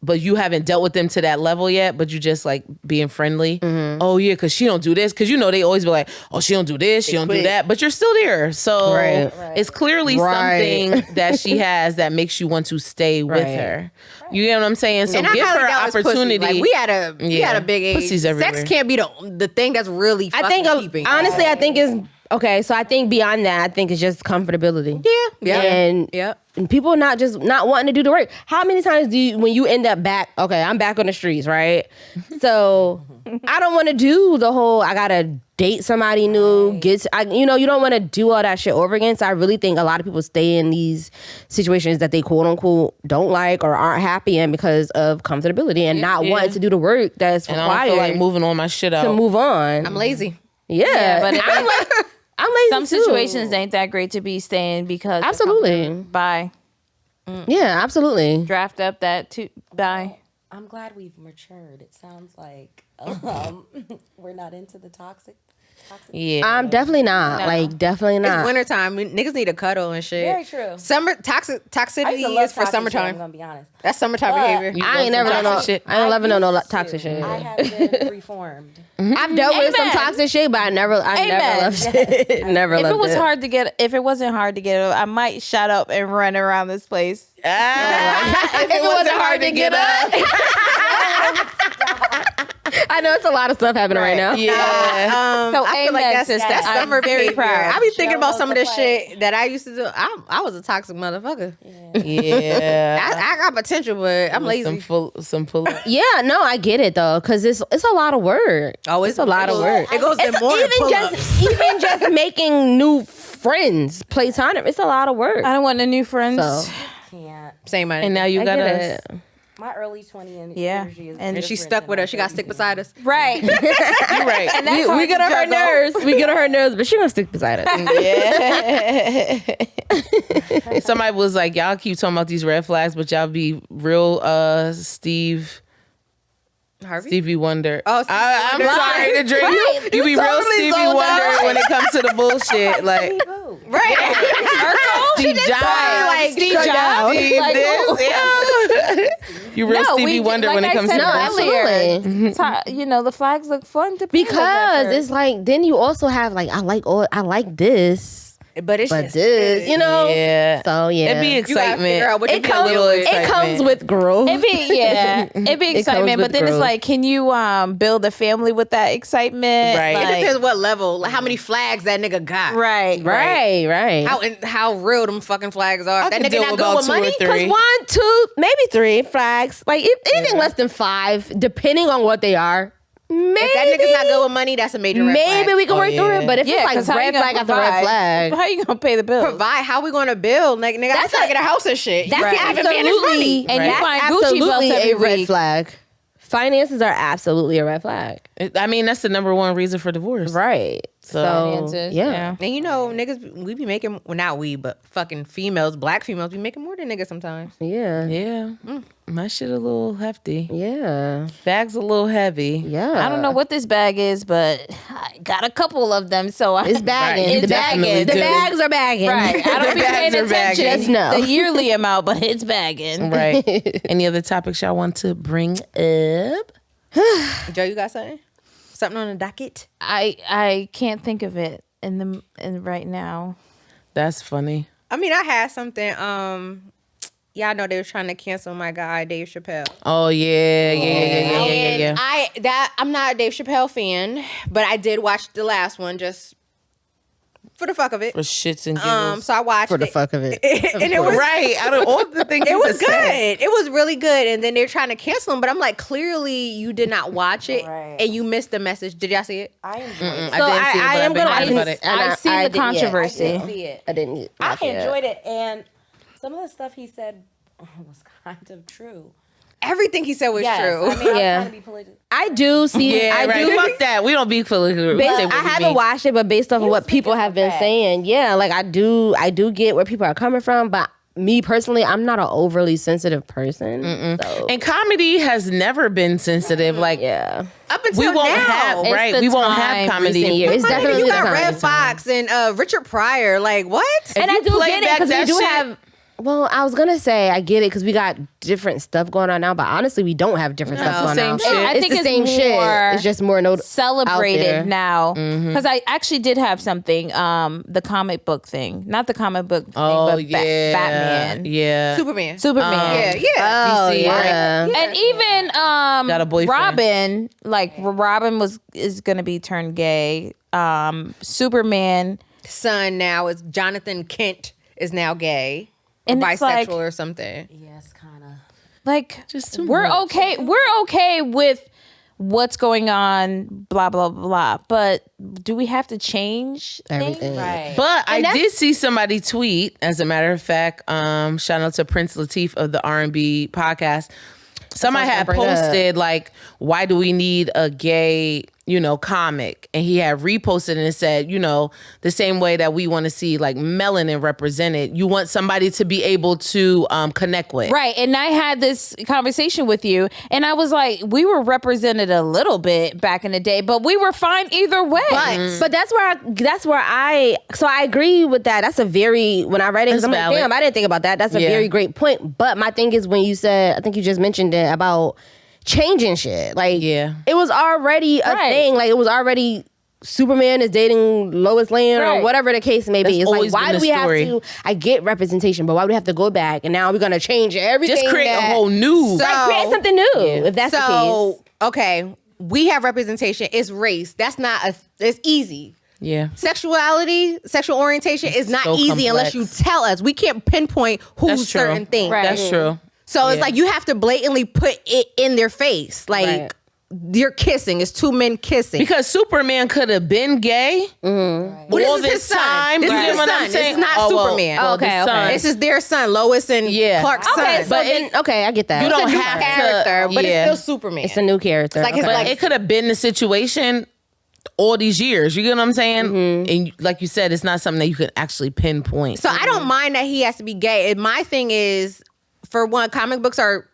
but you haven't dealt with them to that level yet, but you just like being friendly. Oh yeah, because she don't do this. Because you know they always be like, oh, she don't do this, she don't do that, but you're still there. So Right. it's clearly Right. something that she has that makes you want to stay with Right. her. You get what I'm saying? So And I give highly her doubt it's pussy. opportunity. Like, we had a big age. Pussy's everywhere. Sex can't be the thing that's really. I think keeping. honestly I think is okay. So I think beyond that I think it's just comfortability. Yeah. And Yep. and people not wanting to do the work. How many times do you, when you end up back, okay, I'm back on the streets, right? So I don't want to do the whole, I gotta date somebody new, you don't want to do all that shit over again. So I really think a lot of people stay in these situations that they quote unquote don't like or aren't happy in because of comfortability and not wanting to do the work that's and I don't feel required like moving on my shit out. to move on. I'm lazy. Yeah, but if- I'm lazy Some too. situations ain't that great to be staying because Absolutely. Bye. Yeah, absolutely. Draft up that too. Bye. I'm glad we've matured. It sounds like we're not into the toxic Yeah. I'm definitely not. No. Like, definitely It's not. wintertime. Niggas need a cuddle and shit. Very true. Summer I used toxicity to love is for toxic shit, summertime. I'm gonna be honest. That's summertime But- behavior. You I love ain't never some done no toxic shit. I ain't never done no used toxic to. shit. I have been reformed. I've dealt with some Amen. toxic shit, but I never Amen. loved it. Never If loved it was it. hard to get, if it wasn't hard to get, I might shut up and run around this place. If it wasn't hard to get up. I know it's a lot of stuff happening right now. Yeah. So I feel like amen, that's sister. that's I'm summer very behavior. proud. I be thinking about some of this Shows shit that I used to do. I was a toxic motherfucker. Yeah. I got potential, but I'm lazy. Some pull. Yeah, no, I get it though, because it's a lot of work. Oh, It's a lot of work. It goes in more than pull-ups. even just making new friends, platonic. It's a lot of work. I don't want no new friends. So Can't. Same money. And now you I got get us. it. My early 20 Yeah. energy is And and she's different stuck than with my us. She got to 30s stick energy. beside us. Right. You're right. And that's we hard get to on her juggle. nerves. We get on her nerves, but she gonna stick beside us. Yeah. Somebody was like, y'all keep talking about these red flags, but y'all be real Stevie Wonder. Oh, Stevie I'm Wonder. sorry to drink. Right. You be You real totally Stevie zoned Wonder out. when it comes to the bullshit. Like Boo. Right. Steve Jobs. Like, Steve shut down. Steve Like, this. Yeah. You real No, Stevie we- Wonder like when it I comes said to the No, bullshit. earlier. absolutely. You know, the flags look fun to play with at Because first. it's like then you also have like I like this, But it's but just this, you know. Yeah. So yeah, It'd be You gotta figure excitement. out what It'd you be a can little deal with. excitement. it comes with growth. It'd be it'd be It excitement, comes but with then it's growth. like, can you build a family with that excitement? Right. It It Like, depends what level, like how many flags that nigga got. right, right. How real them fucking flags are. I That could nigga deal not with good about with 2 or money. 3. Because 1, 2, maybe 3 flags. Like if anything less than 5, depending on what they are, maybe If that nigga's not good with money, that's a major red maybe flag. we can Oh, work through yeah. it. But if Yeah, it's 'cause like how you red gonna flag after red provide? flag, How you gonna pay the bills? Provide. How we gonna build? Like, nigga, I'm That's trying to a- get a house and shit. that's Right. absolutely And you Right. find that's Gucci belts absolutely every a red week. flag. Finances are absolutely a red flag. I mean, that's the number one reason for divorce. Right. So Finances, yeah. And you know, niggas, we be making, well, not we, but fucking females, black females, be making more than niggas sometimes. Yeah. Yeah. My shit a little hefty. Yeah. Bag's a little heavy. Yeah. I don't know what this bag is, but I got a couple of them, so It's bagging. Right, you the definitely the do. bags are bagging. right. I don't be paying bags are attention bagging. Just know. the yearly amount, but it's bagging. Right. Any other topics y'all want to bring up? Joe, you got something? Something on the docket? I can't think of it in right now. That's funny. I mean, I had something. Y'all know they was trying to cancel my guy Dave Chappelle. Oh yeah. And I'm not a Dave Chappelle fan, but I did watch the last one just for the fuck of it. For shits and giggles. So I watched For the it. fuck of it. And it was Right. Out of all the things it you was could say. good. It was really good. And then they're trying to cancel him, but I'm like, clearly you did not watch it Right. and you missed the message. Did y'all see it? I enjoyed it. I didn't see it, I but am I've been gonna hearing watch about it. it. And I've seen the I controversy. didn't see it. I didn't. I watch it. enjoyed it, and some of the stuff he said was kind of true. Everything he said was Yes, true. I mean, I'm Yeah. trying to be political. I do see. Yeah, I right. do. Fuck that. We don't be political. We Based, say I what we haven't mean. watched it, but based off of what was people speaking have some been facts. saying, yeah, like I do get where people are coming from, but me personally, I'm not an overly sensitive person. So, And comedy has never been sensitive. Like yeah, Up until we won't now. have It's right. the We won't time have comedy. recent years. It's My nigga, definitely you the got time. Red Fox and Richard Pryor. Like, what? and I you do play get it back because we that do shit- have. Well, I was gonna say I get it because we got different stuff going on now, but honestly, we don't have different stuff It's the going on. same shit. I It's think the it's same shit. more It's just more out there. Celebrated now Mm-hmm. because I actually did have something. The comic book thing, not the comic book thing, Oh but yeah. Batman, Yeah. Superman. Superman. Yeah. Oh DC, yeah. And even Got a boyfriend. Robin, like Robin is gonna be turned gay. Superman, Son now is Jonathan Kent is now gay. Or And bisexual it's like- or something. Yes, kind of. like Just too we're much. okay. We're okay with what's going on. Blah blah blah. But do we have to change Everything. things? Right. But I that's- did see somebody tweet, as a matter of fact, shout out to Prince Latif of the R&B podcast. Somebody what I had was gonna bring up. posted like, why do we need a gay comic, and he had reposted and it said, the same way that we want to see like melanin represented, you want somebody to be able to connect with. Right. And I had this conversation with you, and I was like, we were represented a little bit back in the day, but we were fine either way. But that's where I agree with that. That's a very, when I read it, 'cause I'm like, damn, I didn't think about that. That's a very great point. But my thing is, when you said, I think you just mentioned it about changing shit. Like, it was already a thing. Like, it was already Superman is dating Lois Lane or whatever the case may be. It's like, why do we have to? I get representation, but why do we have to go back and now we're gonna change everything? Just create a whole new. Create something new. If that's the case. Okay, we have representation. It's race. That's not it's easy. Yeah. Sexuality, sexual orientation is not easy unless you tell us. We can't pinpoint who's certain things. Right. That's true. So it's like you have to blatantly put it in their face. Like, you're kissing. It's two men kissing. Because Superman could have been gay Well, all this is his this son. time. This You is get his what son. I'm saying? This is not Superman. Okay. This is their son, Lois and Clark's son. Okay, I get that. You don't It's a new have character, to. but it's still Superman. It's a new character. Like, it's But like it could have been the situation all these years. You get what I'm saying? And like you said, it's not something that you can actually pinpoint. So I don't mind that he has to be gay. And my thing is, for one, comic books are,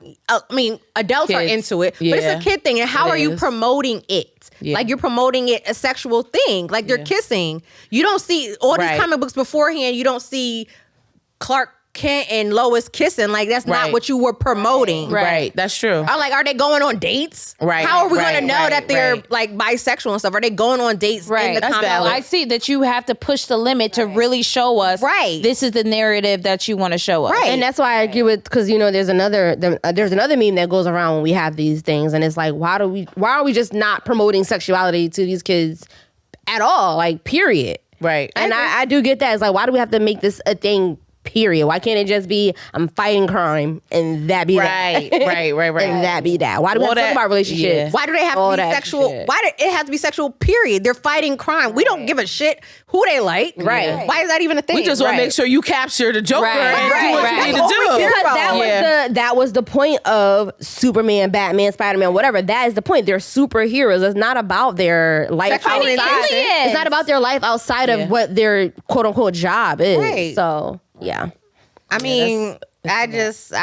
adults are Kids. into it, but it's a kid thing. And how It are you is. promoting it? Yeah. Like, you're promoting it a sexual thing. Like, they're kissing. You don't see all these Right. comic books beforehand. You don't see Clark Kent and Lois kissing. Like, that's not Right. what you were promoting. Right. That's true. Are they going on dates? Right, How are we going right, to know right, that they're right. like bisexual and stuff? Are they going on dates in Right. the That's comic? valid. I see that you have to push the limit to really show us. Right. This is the narrative that you want to show us. Right. And that's why I agree with, because there's another meme that goes around when we have these things, and it's like, why are we just not promoting sexuality to these kids at all? Like, period. Right. And I do get that. It's like, why do we have to make this a thing? Period. Why can't it just be I'm fighting crime and that be Right. that? Right. And that be that. Why do we have to talk about relationships? Yeah. Why do they have All to be that sexual? shit. Why do it have to be sexual? Period. They're fighting crime. We don't give a shit who they like. Right. Why is that even a thing? We just want to make sure you capture the Joker and do what you need That's all to we do. care Because about. that was the point of Superman, Batman, Spider-Man, whatever. That is the point. They're superheroes. It's not about their life Sexual outside. orientation. It's not about their life outside of what their quote unquote job is. Right. So yeah. I mean, I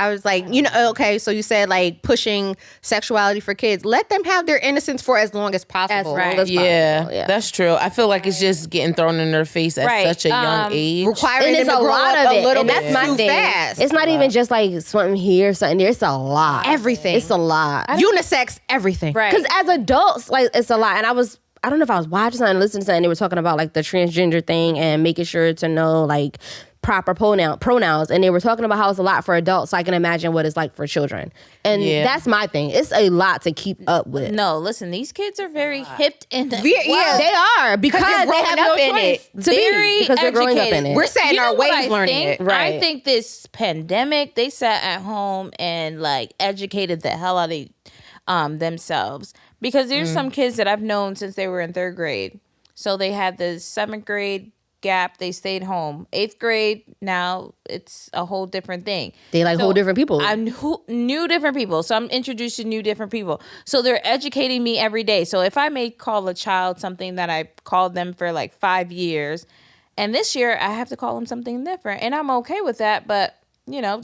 was like, okay, so you said like pushing sexuality for kids. Let them have their innocence for as long as possible. Yeah, that's true. I feel like it's just getting thrown in their face at such a young age. Requiring And it's them a to grow lot up of a it. little And bit that's my too thing. fast. It's not even just like something here, something there. It's a lot. Everything. It's a lot. Unisex, everything. Right. Because as adults, like, it's a lot. And I don't know if I was watching something, listening to something, they were talking about like the transgender thing and making sure to know like proper pronouns, and they were talking about how it's a lot for adults, so I can imagine what it's like for children. And that's my thing. It's a lot to keep up with. No, listen, these kids are very hipped in the Yeah, They are, because you're they growing have up no in choice it. to be, very because they're growing up in educated. it. We're set in our what ways I learning think? it. I Right. think this pandemic, they sat at home and like educated the hell out of themselves, because there's some kids that I've known since they were in 3rd grade. So they had the 7th grade gap, they stayed home. 8th grade, now it's a whole different thing. They like whole different people. I'm new different people. So I'm introduced to new different people. So they're educating me every day. So if I may call a child something that I called them for like 5 years, and this year I have to call them something different, and I'm okay with that, but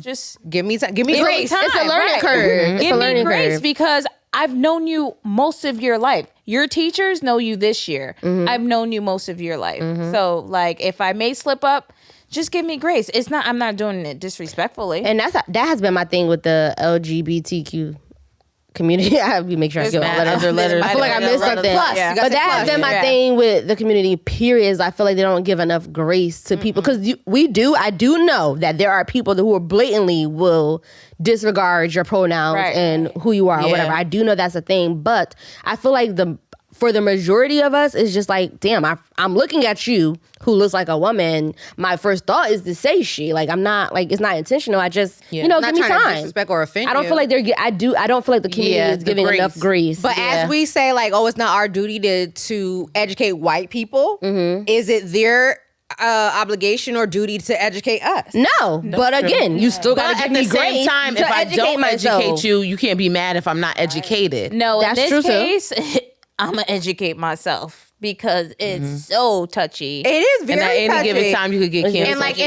just Give me give grace. me time. It's a learning right. curve. It's Give a me learning grace curve. because I've known you most of your life. Your teachers know you this year. I've known you most of your life. So like if I may slip up, just give me grace. I'm not doing it disrespectfully. And that has been my thing with the LGBTQ community. I have to make sure I get all other letters. I feel like I missed something. Plus, you gotta But say that has plus. been my thing with the community, period, is I feel like they don't give enough grace to people. Because I do know that there are people who are blatantly will disregard your pronouns Right. and who you are or Yeah. whatever. I do know that's a thing. But I feel like for the majority of us, it's just like, damn, I'm looking at you who looks like a woman. My first thought is to say she. Like, I'm not, like, it's not intentional. I just, Not give me trying to time. disrespect or offend I don't you. feel like I don't feel like the community is the giving grace. enough grace. But as we say, like, it's not our duty to educate white people. Is it their obligation or duty to educate us? No, but again, you still But gotta give at me the same grace time, to if I educate don't myself. educate you, you can't be mad if I'm not educated. No, That's in true, this too. case, I'm gonna educate myself because it's so touchy. It is very And at any touchy. given time, you could get canceled. And like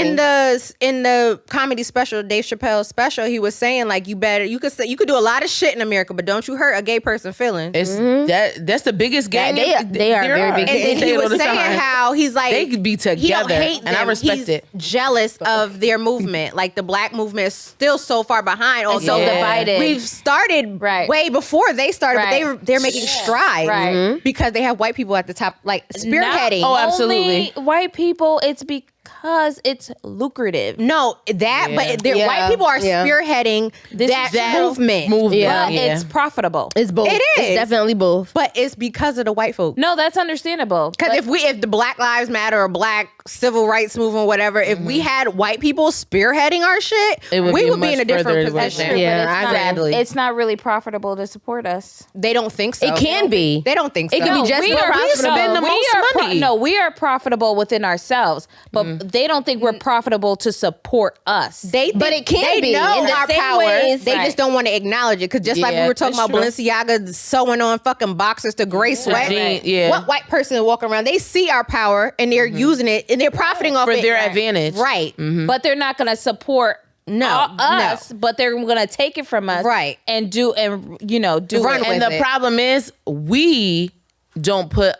in the comedy special, Dave Chappelle's special, he was saying like you could do a lot of shit in America, but don't you hurt a gay person's feelings. It's that's the biggest gang. They are very big. And then Say he it all was the saying time. how he's like They could be he don't together, hate and I them. respect He's it. jealous of their movement. Like the black movement is still so far behind. And so Yeah. divided. We've started Right. way before they started, Right. but they're making strides Right. because they have white people at the top, like spearheading. Oh, absolutely. Only white people, it's because it's lucrative. No, that, Yeah. but white people are spearheading that movement. movement. But it's profitable. It's both. It is. It's definitely both. But it's because of the white folk. No, that's understandable. Because if the Black Lives Matter or Black civil rights movement, whatever, if we had white people spearheading our shit, It would we be would be in a much further different away. position. Yeah, But I it's agree. Sadly. it's not really profitable to support us. They don't think so. It can be. They don't think so. It could be just we as are, profitable. spend the most money. we are profitable within ourselves, but they don't think we're profitable to support us. They But think- it can they be. know In the our same power. ways- They Right. just don't want to acknowledge it. Because just like we Yeah, were talking that's about true. Balenciaga sewing on fucking boxers to gray sweat. Jean- yeah. What white person walking around? They see our power and they're using it and they're profiting off For it their advantage. Right. But they're not going to support us, but they're going to take it from us, Right. And do Run it. And with the it. problem is, we don't put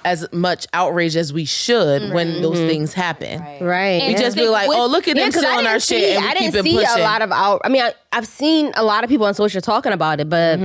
as much outrage as we should when those things happen. Right. And We just be think like, with- oh, look at them 'cause I selling didn't our see- shit, and we I didn't keep it see pushing. a lot of I've seen a lot of people on social talking about it, but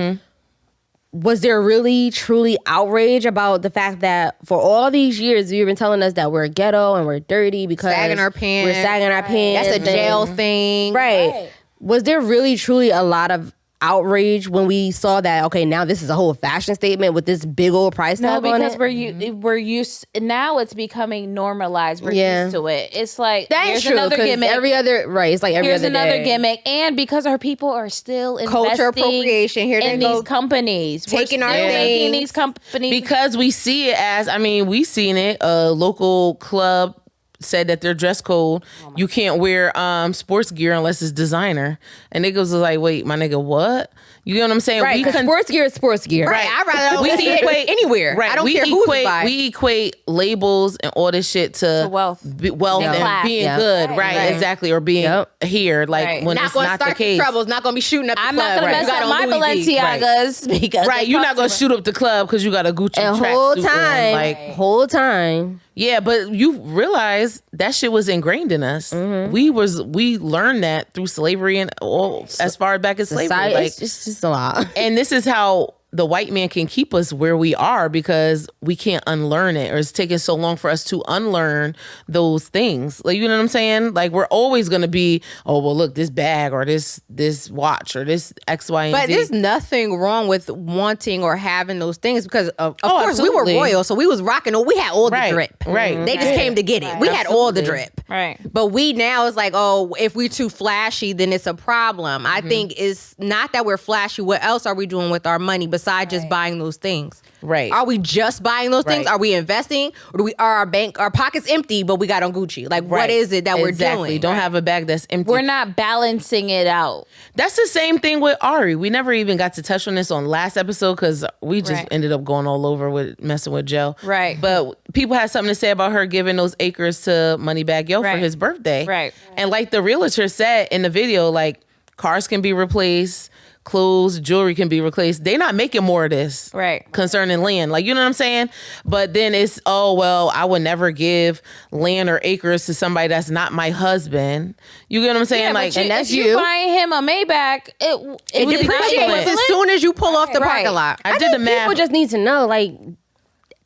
was there really truly outrage about the fact that for all these years you've been telling us that we're ghetto and we're dirty because Sagging our pants. we're sagging our pants. That's a and- jail thing. Right. Was there really truly a lot of outrage when we saw that, okay, now this is a whole fashion statement with this big old price No, tag on because it? we're used now. It's becoming normalized. We're Yeah. used to it. It's like That's here's true. another 'Cause gimmick. it's like every Here's other another day. gimmick, and because our people are still Culture investing appropriation. Here they in go, these companies, taking we're our still making things. these companies Because we see it as, we seen it. A local club said that their dress code, you can't wear sports gear unless it's designer. And niggas was like, wait, my nigga, what? You know what I'm saying? Right, We 'cause sports gear is sports gear. Right. I'd rather not see it anywhere. Right. I don't we care who's equate, by. we equate labels and all this shit to wealth. wealth And and class. being Yep. good. Right. Exactly. Or being Yep. here. Like Right. when Not it's going to not the start the case. troubles. Not going to be shooting up the I'm club. not gonna You mess got up on my Louis V. Balenciagas because Right. You're not going to shoot up the club because you got a Gucci A whole tracksuit on. time. Like, Whole time. yeah, but you realize that shit was ingrained in us. We learned that through slavery and all as far back as slavery. Society, Like, it's just a lot. and this is how the white man can keep us where we are because we can't unlearn it, or it's taking so long for us to unlearn those things. Like, you know what I'm saying? Like, we're always going to be, oh, well, look, this bag or this watch or this X, Y, and But Z. there's nothing wrong with wanting or having those things because of course absolutely. we were royal, so we was rocking. We had all the Right, drip. right. They just came to get it. We had all the drip. right. But we now is like, oh, if we too flashy, then it's a problem. I think it's not that we're flashy. What else are we doing with our money besides just buying those things? Right. Are we just buying those things? Right. Are we investing? Or are our pockets empty, but we got on Gucci? Like, what Right. is it that we're Exactly. doing? Don't have a bag that's empty. We're not balancing it out. That's the same thing with Ari. We never even got to touch on this on last episode because we just Right. ended up going all over with messing with Joe. Right. But people had something to say about her giving those acres to Moneybagg Yo for Right. his birthday. Right. And like the realtor said in the video, like cars can be replaced, clothes, jewelry can be replaced. They not making more of this. Right. Concerning land. Like, you know what I'm saying? But then it's, oh, well, I would never give land or acres to somebody that's not my husband. You get what I'm saying? Yeah, like, but and that's if you. you're buying him a Maybach, it was Depreciates equivalent. as soon as you pull off the Right. parking lot. I did the math. People just need to know, like,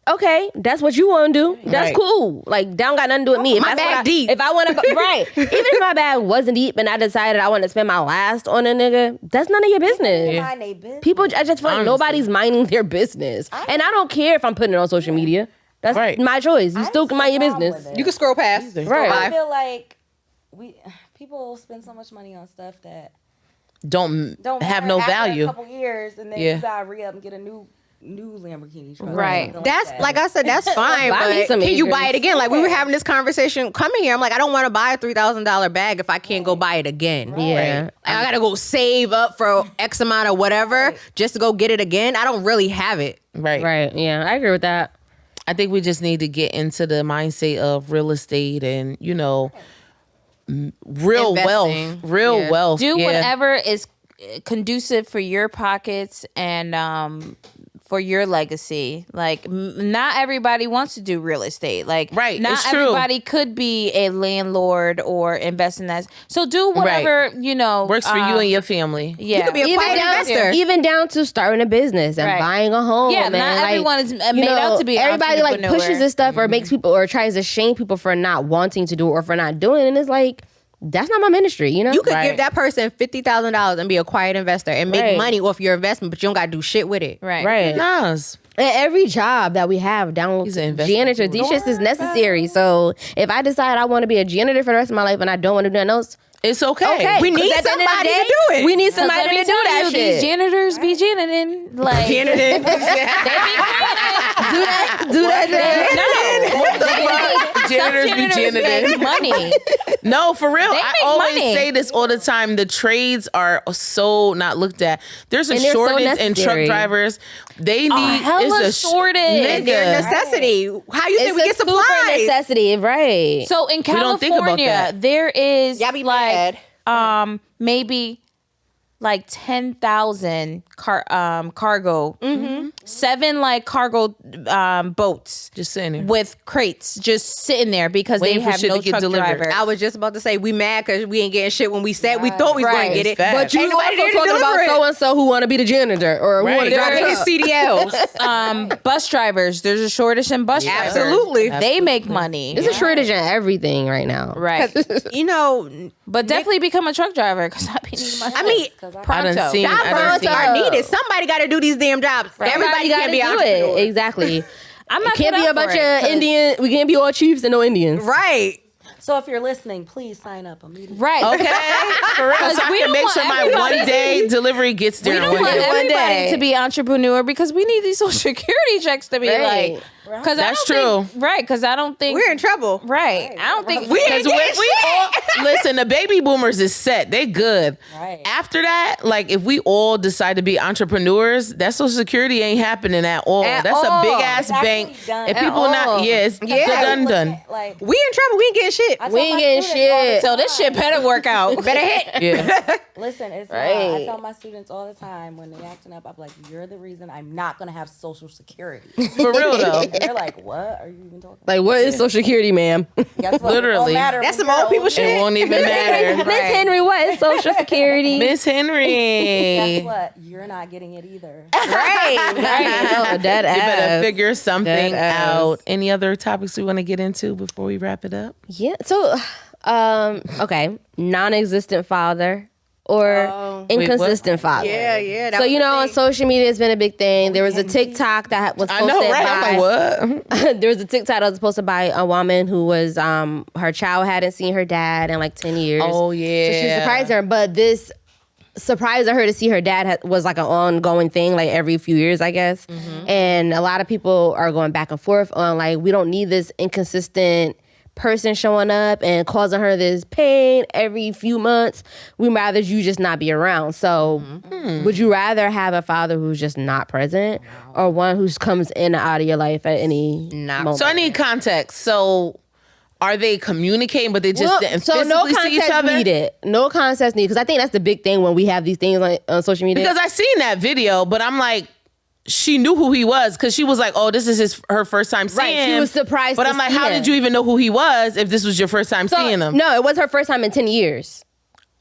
okay, that's what you want to do. That's Right. cool. Like, that don't got nothing to do with me. If My that's bag what I- deep. If I want to go, right. Even if my bag wasn't deep and I decided I want to spend my last on a nigga, that's none of your business. Mind they business. People, I just feel like Honestly. nobody's minding their business. And I don't care if I'm putting it on social media. That's Right. my choice. You I still don't can see mind a your problem business. with it. You can scroll past. Right. I Bye. feel like people spend so much money on stuff that don't don't have matter no after value. A couple years, and then Yeah. you gotta re up and get a new new Lamborghini truck. Right. Something That's that. like I said, that's fine. Buy me But some can you acres. buy it again? Like we were having this conversation coming here. I'm like, I don't want to buy a $3,000 bag if I can't go buy it again. Yeah. I gotta go save up for X amount or whatever just to go get it again. I don't really have it. Right. Yeah, I agree with that. I think we just need to get into the mindset of real estate and, real Investing. wealth. Do Yeah. whatever is conducive for your pockets and for your legacy. Like not everybody wants to do real estate. Like Right, not it's true. everybody could be a landlord or invest in that. So do whatever, Works for you and your family. Yeah. You could be a quiet investor. Even down to starting a business and Right. buying a home. Yeah, man. not Like, everyone is made out to be an everybody like entrepreneur. pushes this stuff or makes people or tries to shame people for not wanting to do it or for not doing it. And it's like, that's not my ministry, You could Right. give that person $50,000 and be a quiet investor and make Right. money off your investment, but you don't gotta do shit with it. Right. Right. Nas. And every job that we have down He's to an investment janitor, these shits is necessary. So if I decide I want to be a janitor for the rest of my life and I don't want to do nothing else, It's okay. okay. We need 'Cause at the end of the somebody day, to do it. We need 'Cause somebody let me to do tell that you, shit. these janitors be janiting. Like do that. Janitors be janiting. make money. No, for real. They I make always money. say this all the time. The trades are so not looked at. There's a And they're so shortage in truck necessary. drivers. They need hella shortage. And they're a Nigga. necessity. How you think It's we a get super supplies? necessity, right? So in don't think about California, that. there is Y'all be like mad. maybe like 10,000 cargo, 7 like cargo boats Just sitting there. with crates just sitting there because Waiting they for have shit no to get truck delivered. driver. I was just about to say we mad because we ain't getting shit when we said we thought we was going to get it. It's fact. But you Ain't nobody also there to talking deliver about it. so and so who want to be the janitor or who want Right. to They're drive getting truck. CDLs. Bus drivers, there's a shortage in bus drivers. Absolutely. They make money. There's a shortage in everything right now. Right. You know, But definitely become a truck driver because I be needing my I mean, I done pronto. seen. job I done roles seen. are needed. Somebody got to do these damn jobs. Everybody gotta can't be do entrepreneurs. it. Exactly. I'm not Can't put be up a bunch for it, of 'cause- Indian. We can't be all chiefs and no Indians. Right. So if you're listening, please sign up immediately. Right. Okay, for real. So I we can don't make want sure my everybody- one day delivery gets there We in don't one want day. everybody day. to be entrepreneur because we need these social security checks to be Right. like. Because That's Right. Because I don't think We're in trouble. Right. I don't think We ain't Because getting we all listen. The baby boomers is set. They good. Right. After that, like if we all decide to be entrepreneurs, that Social Security ain't happening at all. At That's all. a big ass It's actually bank. done. If At people all. not, it's done. Like, We in trouble. We ain't getting shit. I We tell ain't my getting students all the shit. so. This shit better work out. Better hit. Yeah. Listen, it's not. Right. I tell my students all the time when they acting up, I'm like, you're the reason I'm not gonna have Social Security. For real though. And they're like, what are you even talking about? Like, what is Social Security, ma'am? Guess what? Literally. It won't matter That's when some you're old people old. shit. It won't even matter. Miss Henry, what is Social Security? Miss Guess Henry. what? You're not getting it either. right. No, dead You better ass. figure something Dead ass. out. Any other topics we want to get into before we wrap it up? Yeah. So, okay, non-existent father or inconsistent father. Yeah, yeah. that So was you the know, on thing. social media, it's been a big thing. There was a TikTok that was I posted know, right? by. I'm like, what? There was a TikTok that was posted by a woman who was her child hadn't seen her dad in like 10 years. Oh, yeah. So she surprised her, but this surprise of her to see her dad was like an ongoing thing, like every few years, I guess. And a lot of people are going back and forth on like, we don't need this inconsistent person showing up and causing her this pain every few months. We'd rather you just not be around. So would you rather have a father who's just not present or one who comes in and out of your life at any moment? So I need context. So are they communicating, but they just didn't physically no see each context other? needed. No context needed. Because I think that's the big thing when we have these things on social media. Because I seen that video, but I'm like, she knew who he was because she was like, "Oh, this is her first time seeing Right, she him." was surprised But to I'm like, see "How him. did you even know who he was if this was your first time seeing him?" No, it was her first time in 10 years.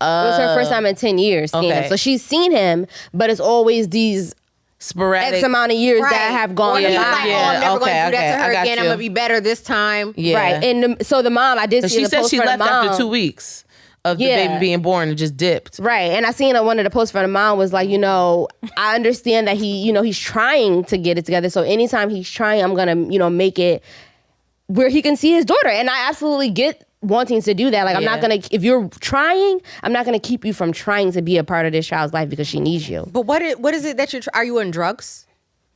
It was her first time in 10 years seeing okay. him. So she's seen him, but it's always these Sporadic. X amount of years Right. that have gone Or he's Yeah, by. like, yeah, oh, I'm never okay, going to do okay, that to I her got again. I'm you. going to be better this time. Yeah. Right. And so the mom, I did So see she the said post she from left the mom. after 2 weeks of the Yeah. baby being born and just dipped. Right. And I seen one of the posts from the mom was like, I understand that he's trying to get it together. So anytime he's trying, I'm going to, make it where he can see his daughter. And I absolutely get wanting to do that. Like, I'm not Yeah. going to, if you're trying, I'm not going to keep you from trying to be a part of this child's life because she needs you. But what is it that are you on drugs?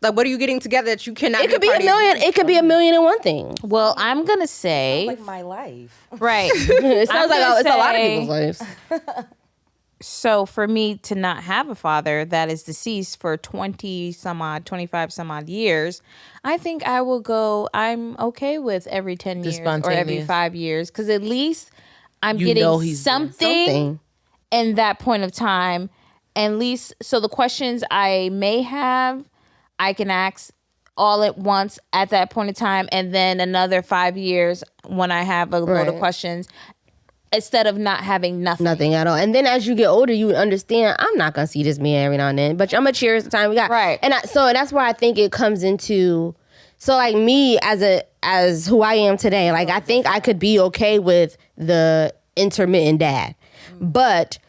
Like, what are you getting together that you cannot? It could be a million. It could be a million and one thing. Well, I'm gonna say Like my life. right. It sounds like gonna it's a lot of say- people's lives. So for me to not have a father that is deceased for 25 some odd years, I think I will go, I'm okay with every 10 years or every spontaneous. 5 years. Because at least I'm You getting know he's doing something in that point of time. At least, so the questions I may have, I can ask all at once at that point in time. And then another 5 years when I have a load of Right. questions. Instead of not having Nothing at all. And then as you get older, you would understand, I'm not going to see this man every now and then, but I'm going to cherish the time we got. Right. And so that's where I think it comes into, so like me as who I am today, like I think I could be okay with the intermittent dad. But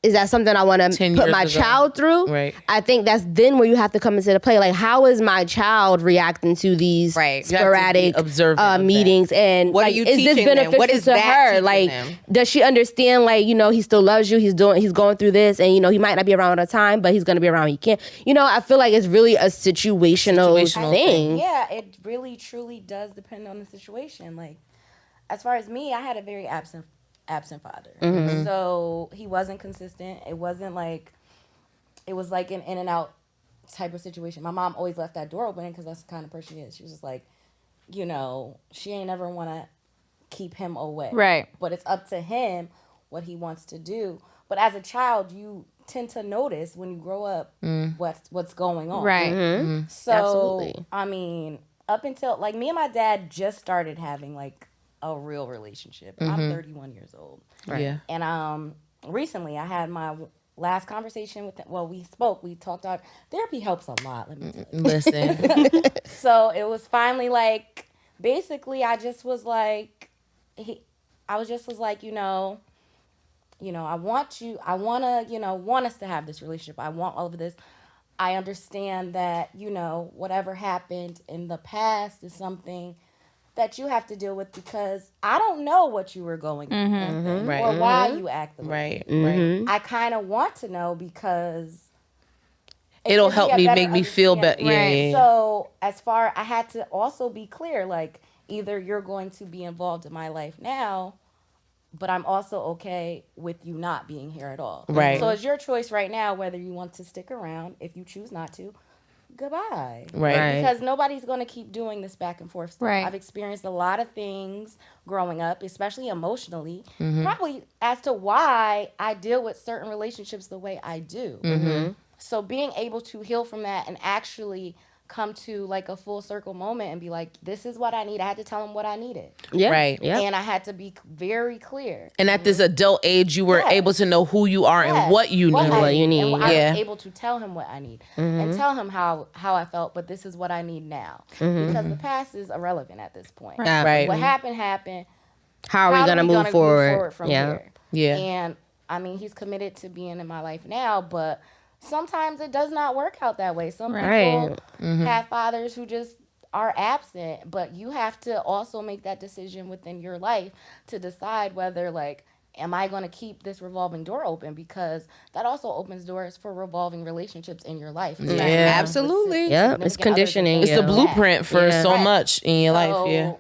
is that something I want to 10 put years my ago. child through? Right. I think that's then where you have to come into the play. Like, how is my child reacting to these Right. You have to be sporadic observant of that. meetings? And What are like, you is this teaching them? beneficial What is to that her? teaching Like, them? does she understand? Like, he still loves you. He's going through this, and he might not be around all the time, but he's gonna be around when he can. I feel like it's really a situational thing. Yeah, it really truly does depend on the situation. Like, as far as me, I had a very absent father. So he wasn't consistent. It was like an in and out type of situation. My mom always left that door open because that's the kind of person she is. She was just like, she ain't ever want to keep him away. Right. But it's up to him what he wants to do. But as a child, you tend to notice when you grow up what's going on. Right. So, Absolutely. I mean, up until, like, me and my dad just started having, like, a real relationship. I'm 31 years old. Yeah. And recently I had my last conversation with him. Well, we talked about therapy helps a lot, let me tell you. Listen. So it was finally like, basically I just was like, I want us to have this relationship. I want all of this. I understand that, whatever happened in the past is something that you have to deal with because I don't know what you were going through Right. or why you act the way. Right. I kind of want to know because It'll gives help a me, better make me feel better. understanding. Yeah. So I had to also be clear, like, either you're going to be involved in my life now, but I'm also okay with you not being here at all. Right. So it's your choice right now whether you want to stick around. If you choose not to, goodbye. Right. Because nobody's going to keep doing this back and forth stuff. Right. I've experienced a lot of things growing up, especially emotionally, probably as to why I deal with certain relationships the way I do. So being able to heal from that and actually come to like a full circle moment and be like, this is what I need. I had to tell him what I needed. Yeah. Right. Yeah. And I had to be very clear. And at this adult age, you were Yes. able to know who you are and what you need. What you need, And I yeah. was able to tell him what I need and tell him how I felt, but this is what I need now. Because the past is irrelevant at this point. Right. What happened. How are we going to move forward? From Yeah. here? Yeah. And I mean, he's committed to being in my life now, but sometimes it does not work out that way. Some people have fathers who just are absent, but you have to also make that decision within your life to decide whether, like, am I going to keep this revolving door open? Because that also opens doors for revolving relationships in your life. Yeah. Absolutely. Yeah, Significant it's others conditioning. and It's things the like that. blueprint for Yeah. so Right. much in your life. So, Yeah.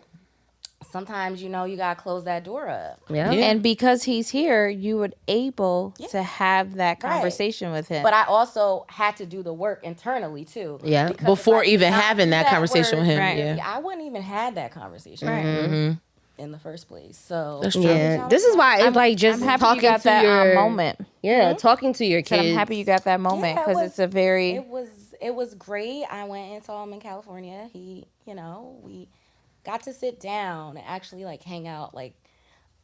sometimes, you got to close that door up. Yeah. Yeah. And because he's here, you were able to have that conversation with him. But I also had to do the work internally too. Yeah. Because Before if I did even not having do that conversation with him, Right. yeah. I wouldn't even had that conversation in the first place. So That's true. Yeah. This is why it's like just I'm happy talking you got to that your moment. Yeah, talking to your Said kids. I'm happy you got that moment Yeah, it because was- it's a very it was great. I went and saw him in California. He, we got to sit down and actually like hang out. Like,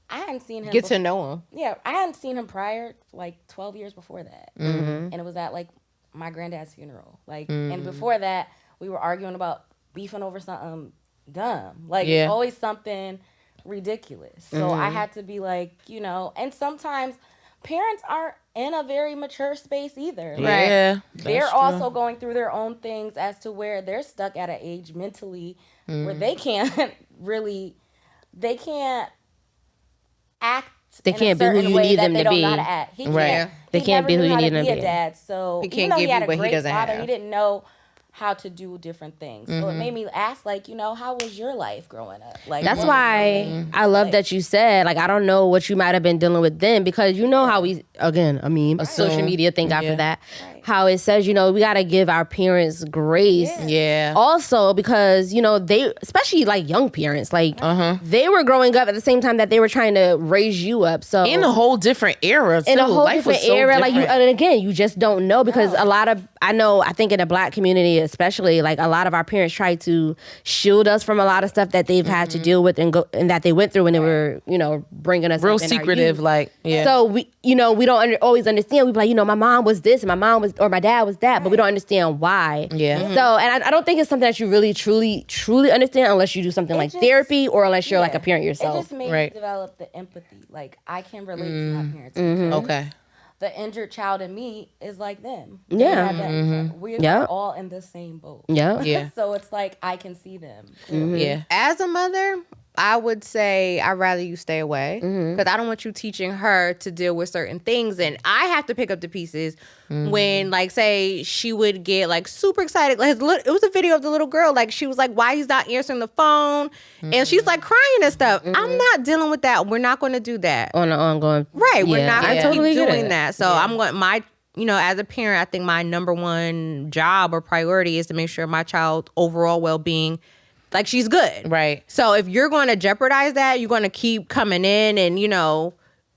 I hadn't seen him Get to know him. Yeah, I hadn't seen him prior, like 12 years before that. And it was at like my granddad's funeral. Like, and before that, we were arguing about beefing over something dumb. Like, Yeah. always something ridiculous. So I had to be like, and sometimes parents aren't in a very mature space either. Like, Yeah. they're That's also going through their own things as to where they're stuck at an age mentally where they can't really, they can't act. They in can't a be who certain you way need that them they to don't be. know how to act. He Right. can't. They he can't never be who knew you how need to them be to a be. dad. So He even can't though give he had you a what he great doesn't father, have. he didn't know how to do different things. So it made me ask, like, you know, how was your life growing up? Like, That's what why I love that you said, like, I don't know what you might have been dealing with then, because you know how we, again, I mean, social media, thank God for that, how it says, you know, we got to give our parents grace. Yeah. Also, because, you know, they, especially like young parents, like, they were growing up at the same time that they were trying to raise you up. So In a whole different era, too. in a whole Life was different so era, like you, different. and again, you just don't know, because a lot of, I think in the Black community especially, like a lot of our parents try to shield us from a lot of stuff that they've had to deal with and that they went through when they were, you know, bringing us Real up in our secretive, youth. like, yeah. So we, you know, we don't always understand. We be like, you know, my mom was this, and my mom was, or my dad was that, but we don't understand why. Yeah. So, and I don't think it's something that you really, truly understand unless you do something like therapy, or unless you're like a parent It yourself. just made me Right. develop the empathy. Like, I can relate to my parents. because Okay. The injured child in me is like them. Yeah. We Yeah. are all in the same boat. Yeah. Yeah. So it's like I can see them. Yeah. As a mother, I would say I'd rather you stay away because I don't want you teaching her to deal with certain things, and I have to pick up the pieces when, like, say she would get like super excited. Like, it was a video of the little girl, like she was like, "Why he's not answering the phone?" And she's like crying and stuff. I'm not dealing with that. We're not going to do that. On an ongoing, Right. We're Yeah. not going I to totally keep get doing it. that. So I'm going, you know, as a parent, I think my number one job or priority is to make sure my child's overall well-being, like, she's good. Right. So if you're going to jeopardize that, you're going to keep coming in and, you know,